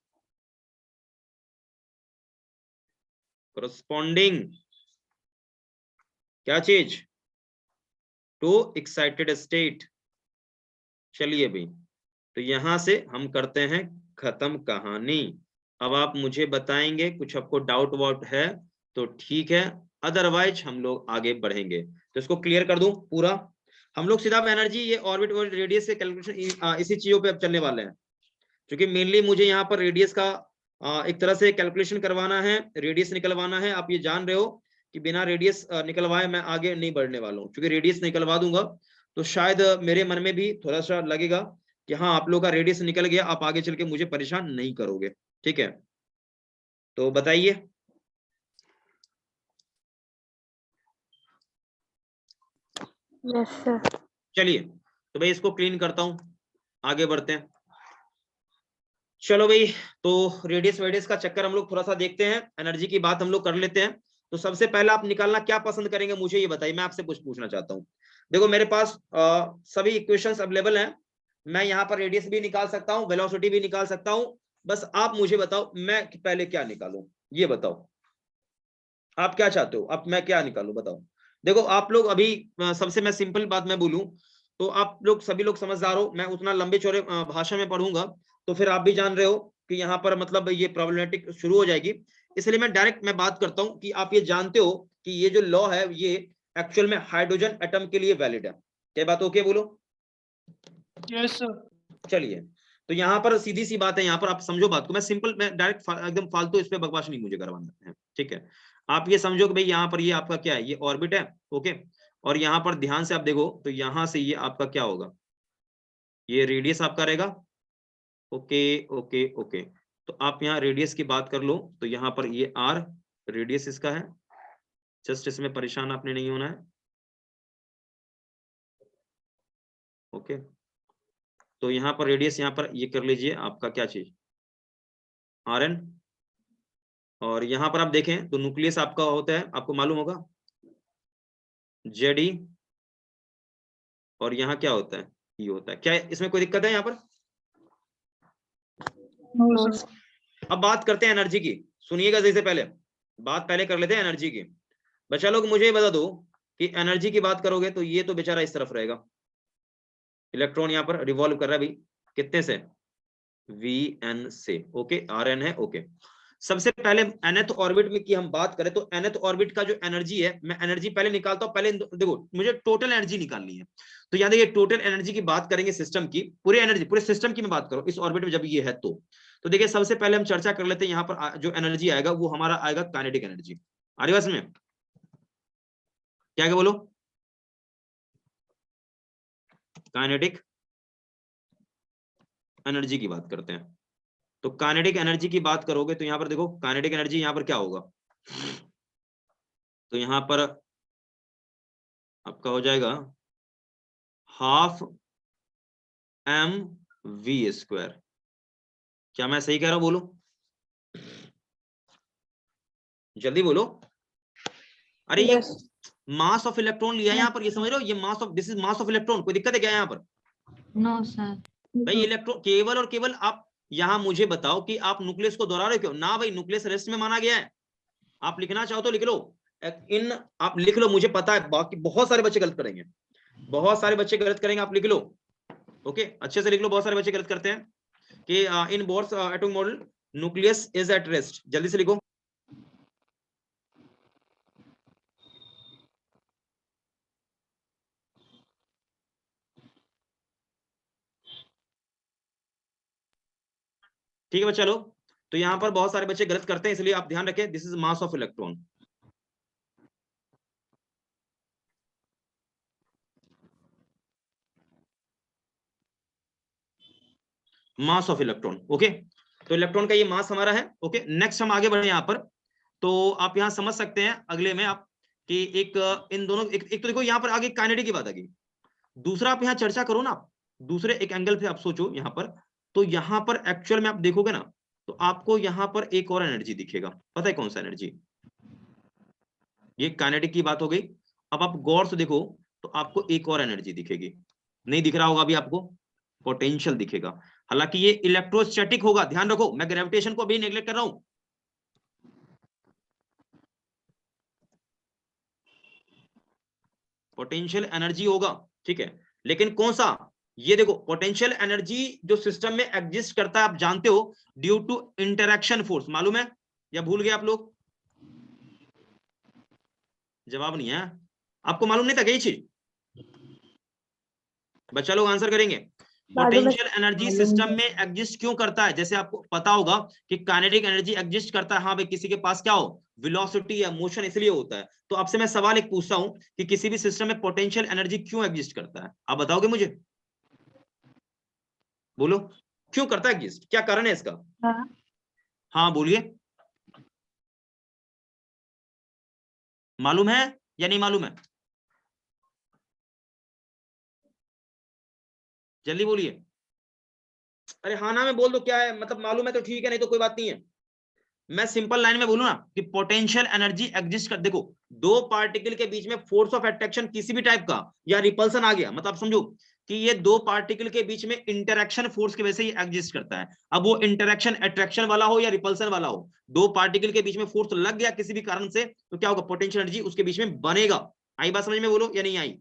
corresponding क्या चीज, टू एक्साइटेड स्टेट। चलिए भाई, तो यहां से हम करते हैं खत्म कहानी। अब आप मुझे बताएंगे, कुछ आपको डाउट वाउट है तो ठीक है, अदरवाइज हम लोग आगे बढ़ेंगे। तो इसको क्लियर कर दूं पूरा, हम लोग सीधा एनर्जी, ये ऑर्बिट और रेडियस के कैलकुलेशन इसी चीजों पे अब चलने वाले हैं, क्योंकि मेनली मुझे यहाँ पर रेडियस का एक तरह से कैलकुलेशन करवाना है, रेडियस निकलवाना है। आप ये जान रहे हो कि बिना रेडियस निकलवाए मैं आगे नहीं बढ़ने वाला हूँ, क्योंकि रेडियस निकलवा दूंगा तो शायद मेरे मन में भी थोड़ा सा लगेगा कि हाँ आप लोग का रेडियस निकल गया, आप आगे चल के मुझे परेशान नहीं करोगे। ठीक है, तो बताइए। Yes sir. चलिए, तो भाई इसको क्लीन करता हूँ, आगे बढ़ते हैं। चलो भाई, तो रेडियस वेडियस का चक्कर हम लोग थोड़ा सा देखते हैं, एनर्जी की बात हम लोग कर लेते हैं। तो सबसे पहले आप निकालना क्या पसंद करेंगे, मुझे ये बताइए, मैं आपसे कुछ पूछना चाहता हूँ। देखो मेरे पास सभी इक्वेशंस अवेलेबल हैं, मैं यहाँ पर रेडियस भी निकाल सकता हूँ, वेलोसिटी भी निकाल सकता हूँ। बस आप मुझे बताओ मैं पहले क्या निकालूं, ये बताओ आप क्या चाहते हो, अब मैं क्या निकालूं बताओ। देखो आप लोग अभी सबसे मैं सिंपल बात मैं बोलूं तो आप लोग सभी लोग समझदार हो, मैं उतना लंबे चौड़े भाषा में पढ़ूंगा तो फिर आप भी जान रहे हो कि यहाँ पर मतलब ये प्रॉब्लमेटिक शुरू हो जाएगी। इसलिए मैं डायरेक्ट मैं बात करता हूँ कि आप ये जानते हो कि ये जो लॉ है ये एक्चुअल में हाइड्रोजन एटम के लिए वैलिड है। क्या बात ओके बोलो? Yes sir. चलिए, तो यहाँ पर सीधी सी बात है, यहाँ पर आप समझो बात को, मैं सिंपल, मैं डायरेक्ट एकदम फालतू इस पे बकवास नहीं मुझे करवाना है। ठीक है, आप ये समझो कि भाई यहाँ पर ये आपका क्या है, ये ऑर्बिट है। ओके, और यहाँ पर ध्यान से आप देखो तो यहाँ से ये आपका क्या होगा, ये रेडियस आपका रहेगा। ओके ओके ओके, तो आप यहाँ रेडियस की बात कर लो तो यहाँ पर ये आर रेडियस इसका है, जस्ट इसमें परेशान आपने नहीं होना है। ओके, तो यहाँ पर रेडियस, यहाँ पर ये कर लीजिए आपका क्या चीज, आर एन। और यहाँ पर आप देखें तो न्यूक्लियस आपका होता है, आपको मालूम होगा, जेड ई, और यहाँ क्या होता है, ई होता है। क्या इसमें कोई दिक्कत है यहाँ पर? No no sir. अब बात करते हैं एनर्जी की, सुनिएगा, जैसे पहले बात पहले कर लेते हैं एनर्जी की। बच्चा लोग मुझे बता दो कि एनर्जी की बात करोगे तो ये तो बेचारा इस तरफ रहेगा, इलेक्ट्रॉन यहाँ पर रिवॉल्व कर रहा है भाई, कितने से, वी एन से। ओके, आर एन है। ओके, सबसे पहले nth ऑर्बिट में की हम बात करें तो nth ऑर्बिट का जो एनर्जी है, मैं एनर्जी पहले निकालता हूं। पहले देखो मुझे टोटल एनर्जी निकालनी है, तो याद है ये टोटल एनर्जी की बात करेंगे सिस्टम की, पूरे एनर्जी पूरे सिस्टम की मैं बात करूं इस ऑर्बिट में जब ये है तो देखिए सबसे पहले हम चर्चा कर लेते हैं, यहाँ पर जो एनर्जी आएगा वो हमारा आएगा काइनेटिक एनर्जी। आ रही बात समझ में? क्या क्या बोलो, काइनेटिक एनर्जी की बात करते हैं। तो काइनेटिक एनर्जी की बात करोगे तो यहाँ पर देखो काइनेटिक एनर्जी यहाँ पर क्या होगा, तो यहाँ पर आपका हो जाएगा हाफ एम वी स्क्वायर। क्या मैं सही कह रहा हूं, बोलो जल्दी बोलो। अरे ये यस मास ऑफ इलेक्ट्रॉन लिया है यहाँ पर, ये समझ रहे हो, ये mass of, this is mass of electron. कोई दिक्कत है क्या यहाँ पर? No sir. भाई इलेक्ट्रॉन केवल और केवल आप यहाँ मुझे बताओ कि आप न्यूक्लियस को दोहरा रहे हो क्यों ना? भाई न्यूक्लियस रेस्ट में माना गया है, आप लिखना चाहो तो लिख लो, इन आप लिख लो, मुझे पता है बाकी बहुत सारे बच्चे गलत करेंगे, बहुत सारे बच्चे गलत करेंगे, आप लिख लो। ओके, अच्छे से लिख लो, बहुत सारे बच्चे गलत करते हैं कि in Bohr's atomic model nucleus is at rest. जल्दी से लिखो। ठीक है बच्चा लोग, तो यहाँ पर बहुत सारे बच्चे गलत करते हैं, इसलिए आप ध्यान रखें, this is mass of electron. Mass of electron. Okay, तो इलेक्ट्रॉन का ये मास हमारा है। ओके, नेक्स्ट हम आगे बढ़े यहाँ पर, तो आप यहाँ समझ सकते हैं अगले में आप कि एक इन दोनों एक तो देखो यहाँ पर आगे काइनेटिक की बात आ गई, दूसरा आप यहाँ चर्चा करो ना, दूसरे एक एंगल से आप सोचो यहाँ पर, तो यहाँ पर एक्चुअल में आप देखोगे ना तो आपको यहाँ पर एक और एनर्जी दिखेगा, पता है कौन सा एनर्जी? ये काइनेटिक की बात हो गई। अब आप गौर से देखो तो आपको एक और एनर्जी दिखेगी, नहीं दिख रहा होगा अभी आपको? पोटेंशियल दिखेगा। हालांकि ये इलेक्ट्रोस्टैटिक होगा, ध्यान रखो, मैं ग्रेविटेशन को अभी नेग्लेक्ट कर रहा हूं। पोटेंशियल एनर्जी होगा, ठीक है, लेकिन कौन सा, ये देखो पोटेंशियल एनर्जी जो सिस्टम में एग्जिस्ट करता है आप जानते हो ड्यू टू इंटरेक्शन फोर्स, मालूम है या भूल गए आप लोग? जवाब नहीं है, आपको मालूम नहीं था क्या ये चीज? बच्चा लोग आंसर करेंगे। पोटेंशियल एनर्जी सिस्टम में एग्जिस्ट क्यों करता है? जैसे आपको पता होगा कि काइनेटिक एनर्जी एग्जिस्ट करता है, हाँ भाई किसी के पास क्या हो, वेलोसिटी या मोशन, इसलिए होता है। तो आपसे मैं सवाल एक पूछता हूं कि किसी भी सिस्टम में पोटेंशियल एनर्जी क्यों एग्जिस्ट करता है, आप बताओगे मुझे? बोलो क्यों करता है एग्जिस्ट, क्या कारण है इसका? हाँ बोलिए, मालूम है या नहीं मालूम है? जल्दी बोलिए। अरे हाँ ना में बोल दो, क्या है मतलब, मालूम है तो ठीक है, नहीं तो कोई बात नहीं है। मैं सिंपल लाइन में बोलूं ना कि पोटेंशियल एनर्जी एग्जिस्ट कर, देखो दो पार्टिकल के बीच में फोर्स ऑफ अट्रैक्शन किसी भी टाइप का या रिपल्सन आ गया, मतलब समझो कि ये दो पार्टिकल के बीच में इंटरेक्शन फोर्स की वजह से ये एग्जिस्ट करता है। अब वो इंटरेक्शन अट्रैक्शन वाला हो या रिपल्सन वाला हो, दो पार्टिकल के बीच में फोर्स लग गया किसी भी कारण से, तो क्या होगा, पोटेंशियल एनर्जी उसके बीच में बनेगा। आई बात समझ में, बोलो या नहीं आई?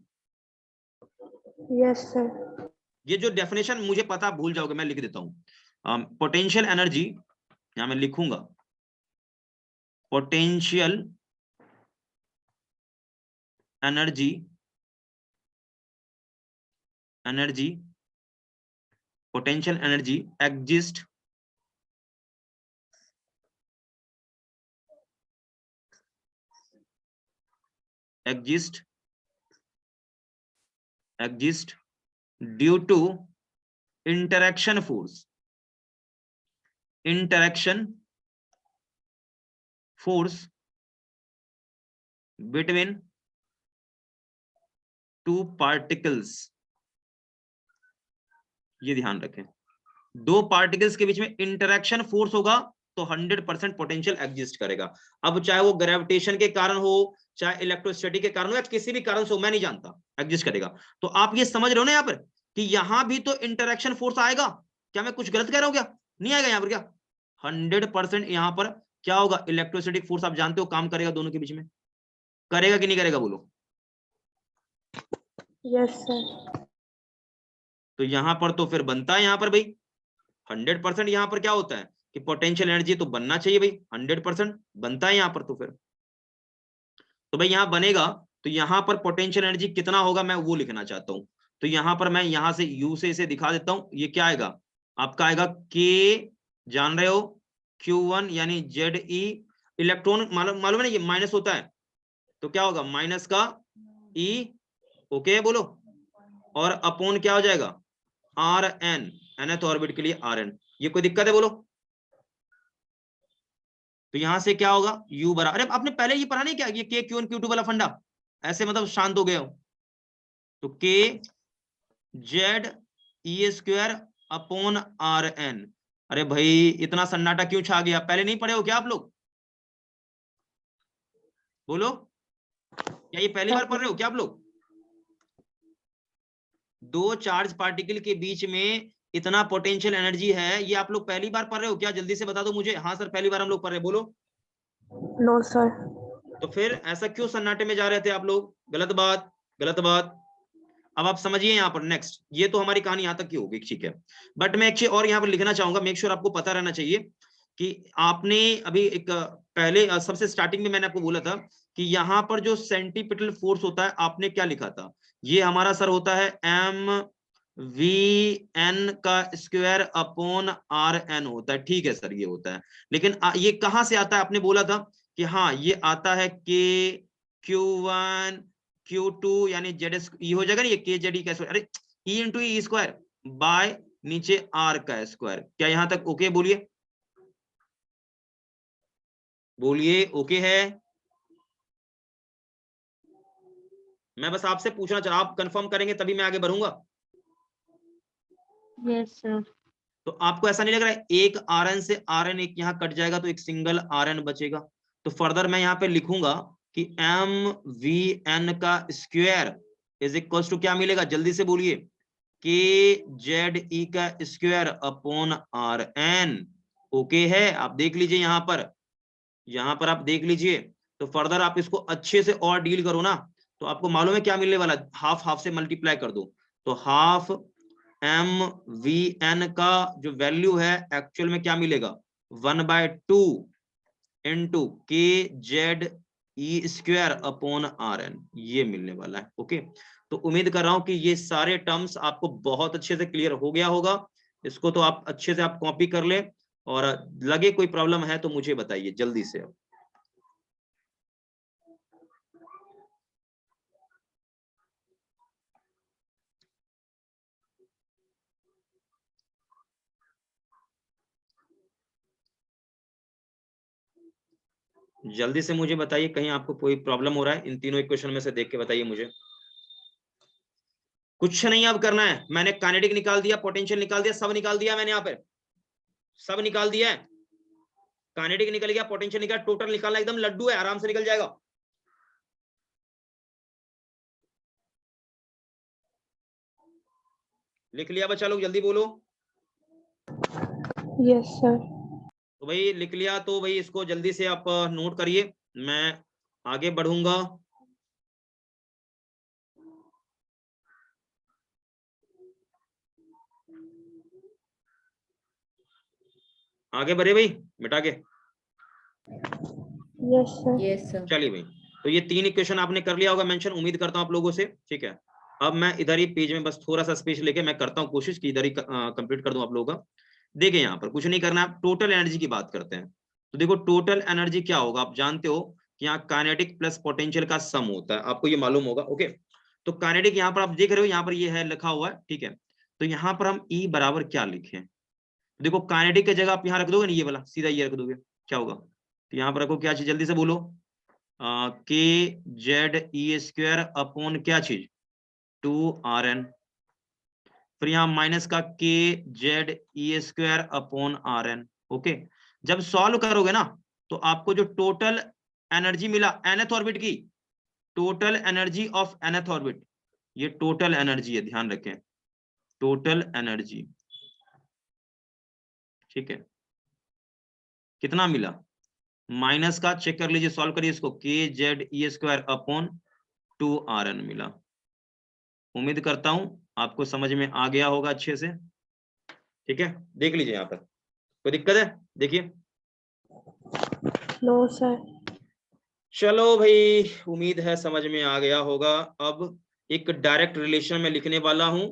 Yes sir. ये जो डेफिनेशन मुझे पता भूल जाओगे, मैं लिख देता हूं। पोटेंशियल एनर्जी, यहां मैं लिखूंगा potential energy, potential energy exist due to interaction force between two particles. ये ध्यान रखें, दो पार्टिकल्स के बीच में इंटरेक्शन फोर्स होगा तो 100% पोटेंशियल एग्जिस्ट करेगा। अब चाहे वो ग्रेविटेशन के कारण हो, चाहे इलेक्ट्रोस्टैटिक के कारण हो, या किसी भी कारण से हो, मैं नहीं जानता, एग्जिस्ट करेगा। तो आप ये समझ रहे हो ना यहाँ पर कि यहां भी तो इंटरेक्शन फोर्स आएगा। क्या मैं कुछ गलत कह रहा हूं क्या? नहीं आएगा यहाँ पर क्या? 100% यहाँ पर क्या होगा, इलेक्ट्रोस्टैटिक फोर्स आप जानते हो काम करेगा दोनों के बीच में, करेगा कि नहीं करेगा, बोलो? Yes sir. तो यहां पर तो फिर बनता है, यहाँ पर भाई 100% यहाँ पर क्या होता है कि पोटेंशियल एनर्जी तो बनना चाहिए भाई, 100% बनता है यहाँ पर। तो फिर तो भाई यहाँ बनेगा, तो यहाँ पर पोटेंशियल एनर्जी कितना होगा मैं वो लिखना चाहता हूँ। तो यहाँ पर मैं यहाँ से यू से इसे दिखा देता हूँ, ये क्या आएगा आपका, आएगा के, जान रहे हो Q1 यानी ZE, इलेक्ट्रॉन मालूम है ना ये माइनस होता है, तो क्या होगा माइनस का E, ओके बोलो, और अपोन क्या हो जाएगा RN, nth ऑर्बिट के लिए RN। ये कोई दिक्कत है बोलो? तो यहां से क्या होगा U बराबर, अरे आपने पहले ये पढ़ा नहीं क्या, ये K Q1 Q2 वाला फंडा, ऐसे मतलब शांत हो गए हो? तो K Z E square upon RN। अरे भाई इतना सन्नाटा क्यों छा गया, पहले नहीं पढ़े हो क्या आप लोग? बोलो, क्या ये पहली बार पढ़ रहे हो क्या आप लोग? दो चार्ज पार्टिकल के बीच में इतना पोटेंशियल एनर्जी है, ये आप लोग पहली बार पढ़ रहे हो क्या? जल्दी से बता दो मुझे। हाँ सर पहली बार हम लोग पढ़ रहे, बोलो। No sir. तो फिर ऐसा क्यों सन्नाटे में जा रहे थे आप लोग? गलत बात, गलत बात। अब आप समझिए यहाँ पर नेक्स्ट, ये तो हमारी कहानी यहाँ तक की होगी, ठीक है, बट मैं एक चीज और यहाँ पर लिखना चाहूंगा, मेक श्योर आपको पता रहना चाहिए कि आपने अभी एक पहले सबसे स्टार्टिंग में मैंने आपको बोला था कि यहाँ पर जो सेंटीपिटल फोर्स होता है, आपने क्या लिखा था, ये हमारा सर होता है MVN का स्क्वायर अपॉन RN होता है, ठीक है सर ये होता है। लेकिन ये कहां से आता है, आपने बोला था कि हाँ ये आता है K Q1 Q2 यानी Z, ये हो जाएगा ना ये KZE का स्क्वायर, अरे E into E square by नीचे R का स्क्वायर। क्या यहां तक ओके? बोलिए बोलिए ओके है? मैं बस आपसे पूछना चाह रहा, आप कंफर्म करेंगे तभी मैं आगे बढ़ूंगा। Yes sir. तो आपको ऐसा नहीं लग रहा है एक RN से RN एक यहाँ कट जाएगा तो एक सिंगल RN बचेगा? तो फर्दर मैं यहाँ पे लिखूंगा कि MVN का स्क्वायर इज इक्वल टू क्या मिलेगा, जल्दी से बोलिए, KZE का स्क्वायर अपॉन RN। ओके है, आप देख लीजिए यहाँ पर आप देख लीजिए। तो फर्दर आप इसको अच्छे से और डील करो ना, तो आपको मालूम है क्या मिलने वाला, हाफ हाफ से मल्टीप्लाई कर दो, तो हाफ MVN का जो वैल्यू है एक्चुअल में क्या मिलेगा, 1/2 into KZE square upon RN, ये मिलने वाला है। ओके, तो उम्मीद कर रहा हूं कि ये सारे टर्म्स आपको बहुत अच्छे से क्लियर हो गया होगा। इसको तो आप अच्छे से आप कॉपी कर ले, और लगे कोई प्रॉब्लम है तो मुझे बताइए जल्दी से। जल्दी से मुझे बताइए, कहीं आपको कोई प्रॉब्लम हो रहा है इन तीनों इक्वेशन में से, देख के बताइए मुझे। कुछ नहीं अब करना है, मैंने काइनेटिक निकाल दिया, पोटेंशियल निकाल दिया, सब निकाल दिया मैंने, यहाँ पे सब निकाल दिया है। काइनेटिक निकल गया, पोटेंशियल निकल, टोटल निकालना एकदम लड्डू है, आराम से निकल जाएगा। लिख लिया बच्चा लोग, जल्दी बोलो। Yes sir. तो भाई लिख लिया, तो भाई इसको जल्दी से आप नोट करिए, मैं आगे बढ़ूंगा। आगे बढ़े भाई, मिटा के। Yes sir. Yes, sir. चलिए भाई, तो ये 3 इक्वेशन आपने कर लिया होगा मेंशन, उम्मीद करता हूं आप लोगों से। ठीक है, अब मैं इधर ही पेज में बस थोड़ा सा स्पेस लेके मैं करता हूं कोशिश कि इधर ही कंप्लीट कर दूं आप लोगों का। देखिए यहाँ पर कुछ नहीं करना है, टोटल एनर्जी की बात करते हैं। तो देखो टोटल एनर्जी क्या होगा, आप जानते हो कि यहाँ काइनेटिक प्लस पोटेंशियल का सम होता है, आपको ये मालूम होगा। ओके, तो काइनेटिक यहाँ पर आप देख रहे हो, यहाँ पर ये है लिखा हुआ है। ठीक है, तो यहाँ पर हम E बराबर क्या लिखें, देखो काइनेटिक की जगह आप यहाँ रख दोगे ना, ये वाला सीधा ये रख दोगे, क्या होगा, तो यहाँ पर रखो क्या चीज, जल्दी से बोलो, KZE स्क्वायर अपॉन क्या चीज, 2RN। फिर यहाँ माइनस का KZE square upon RN। Okay, जब सॉल्व करोगे ना, तो आपको जो टोटल एनर्जी मिला nth ऑर्बिट की, total energy of nth orbit, ये टोटल एनर्जी है, ध्यान रखें, टोटल एनर्जी। ठीक है, कितना मिला, माइनस का चेक कर लीजिए, सॉल्व करिए इसको, KZE स्क्वायर अपॉन 2RN मिला। उम्मीद करता हूं आपको समझ में आ गया होगा अच्छे से। ठीक है, देख लीजिए यहाँ पर कोई दिक्कत है, देखिए। No sir. चलो भाई, उम्मीद है समझ में आ गया होगा। अब एक डायरेक्ट रिलेशन में लिखने वाला हूं।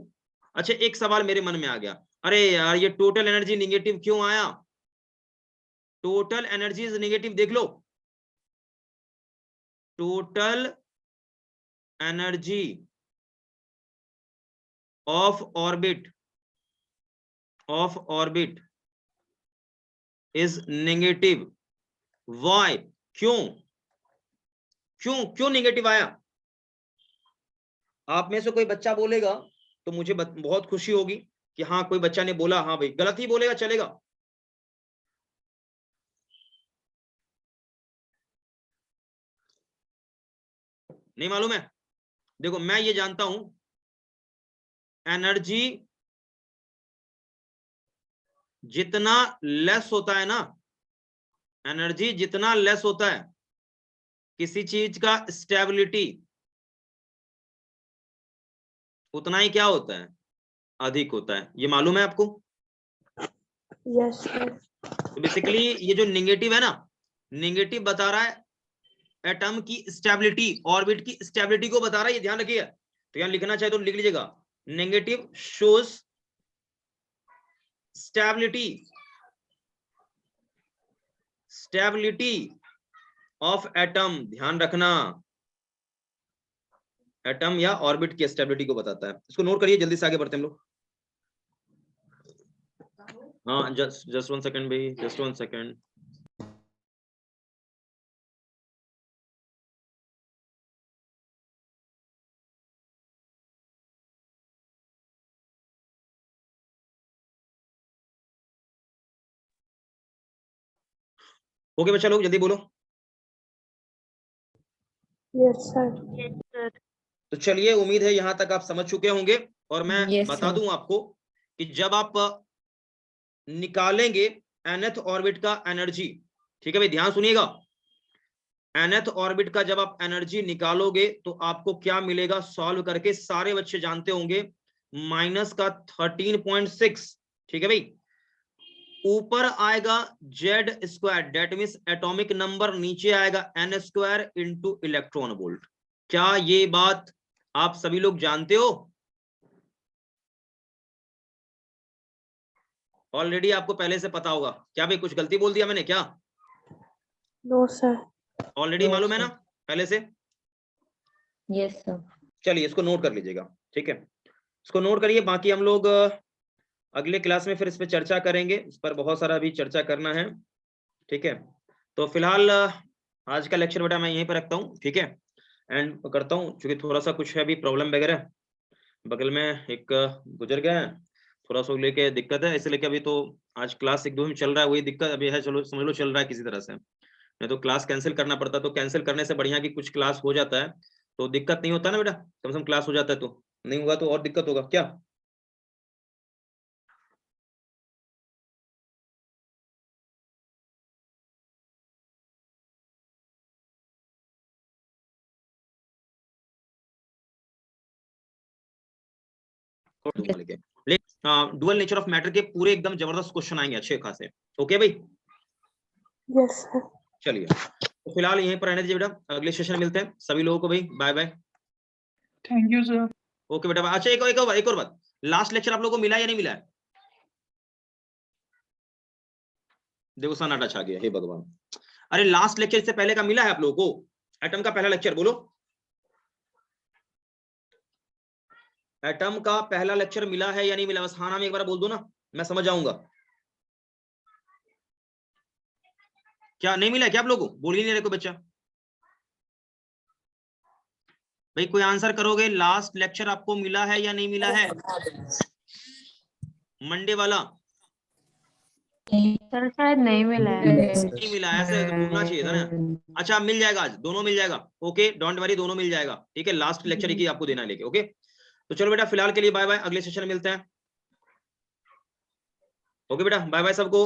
अच्छा, एक सवाल मेरे मन में आ गया, अरे यार ये टोटल एनर्जी निगेटिव क्यों आया, टोटल एनर्जी इज निगेटिव, देख लो, total energy of orbit is negative, why, क्यों क्यों क्यों नेगेटिव आया। आप में से कोई बच्चा बोलेगा तो मुझे बहुत खुशी होगी कि हाँ कोई बच्चा ने बोला, हाँ भाई, गलत ही बोलेगा चलेगा। नहीं मालूम है, देखो मैं ये जानता हूं, एनर्जी जितना लेस होता है ना, एनर्जी जितना लेस होता है किसी चीज का स्टेबिलिटी, उतना ही क्या होता है, अधिक होता है, ये मालूम है आपको। Yes sir. तो बेसिकली ये जो निगेटिव है ना, निगेटिव बता रहा है एटम की स्टेबिलिटी, ऑर्बिट की स्टेबिलिटी को बता रहा है, ये ध्यान रखिए। तो यहां लिखना चाहे तो लिख लीजिएगा, negative shows stability of atom, ध्यान रखना, एटम या ऑर्बिट की स्टेबिलिटी को बताता है। इसको नोट करिए, जल्दी से आगे बढ़ते हैं हम लोग। हाँ, जस्ट 1 सेकंड भाई, जस्ट 1 सेकंड। ओके बच्चा लोग जल्दी बोलो। Yes sir. तो चलिए, उम्मीद है यहां तक आप समझ चुके होंगे। और मैं Yes, बता sir. दूं आपको कि जब आप निकालेंगे nth ऑर्बिट का एनर्जी, ठीक है भाई ध्यान सुनिएगा, nth ऑर्बिट का जब आप एनर्जी निकालोगे तो आपको क्या मिलेगा, सॉल्व करके सारे बच्चे जानते होंगे, माइनस का 13.6, ठीक है भाई। ऊपर आएगा Z square, that means atomic number, नीचे आएगा n square into electron volt. क्या ये बात आप सभी लोग जानते हो? ऑलरेडी आपको पहले से पता होगा क्या भाई, कुछ गलती बोल दिया मैंने क्या? No sir. ऑलरेडी No, मालूम है sir. ना पहले से? Yes, sir. चलिए इसको नोट कर लीजिएगा, ठीक है, इसको नोट करिए। बाकी हम लोग अगले क्लास में फिर इस पे चर्चा करेंगे, इस पर बहुत सारा अभी चर्चा करना है, ठीक है। तो फिलहाल आज का लेक्चर बेटा मैं यहीं पर रखता हूँ, ठीक है, एंड करता हूँ, क्योंकि थोड़ा सा कुछ है अभी प्रॉब्लम वगैरह, बगल में एक गुजर गया है, थोड़ा सा लेके दिक्कत है, इसलिए कि अभी तो आज क्लास एक दो में चल रहा है, वही दिक्कत अभी है, चलो समझ लो चल रहा है किसी तरह से, नहीं तो क्लास कैंसिल करना पड़ता, तो कैंसिल करने से बढ़िया कि कुछ क्लास हो जाता है तो दिक्कत नहीं होता ना बेटा, कम से कम क्लास हो जाता है, तो नहीं हुआ तो और दिक्कत होगा क्या? डुअल नेचर ऑफ मैटर के पूरे एकदम जबरदस्त क्वेश्चन आएंगे अच्छे खासे, ओके भाई? Yes sir. चलिए तो फिलहाल यहीं पर रहने दीजिए बेटा, अगले सेशन में मिलते हैं सभी लोगों को भाई, bye bye. Thank you sir. Okay बेटा, अच्छा एक और बात, लास्ट लेक्चर आप लोगों को मिला या नहीं मिला है? देखो सन्नाटा छा गया, हे भगवान, अरे लास्ट लेक्चर से पहले का मिला है आप लोगों को? एटम का पहला लेक्चर बोलो, एटम का पहला लेक्चर मिला है या नहीं मिला? बस हाँ नाम एक बार बोल दो ना, मैं समझ जाऊंगा। क्या नहीं मिला क्या आप लोगों को? बोल ही नहीं रहे कोई बच्चा भाई, कोई आंसर करोगे, लास्ट लेक्चर आपको मिला है या नहीं मिला है, मंडे वाला? सर शायद नहीं मिला है। नहीं मिला, ऐसे बोलना चाहिए था ना। अच्छा मिल जाएगा, आज दोनों मिल जाएगा, ओके डोंट वरी, दोनों मिल जाएगा, ठीक है, लास्ट लेक्चर ही आपको देना है लेके, ओके। तो चलो बेटा फिलहाल के लिए बाय बाय, अगले सेशन में मिलते हैं, ओके बेटा, बाय बाय सबको।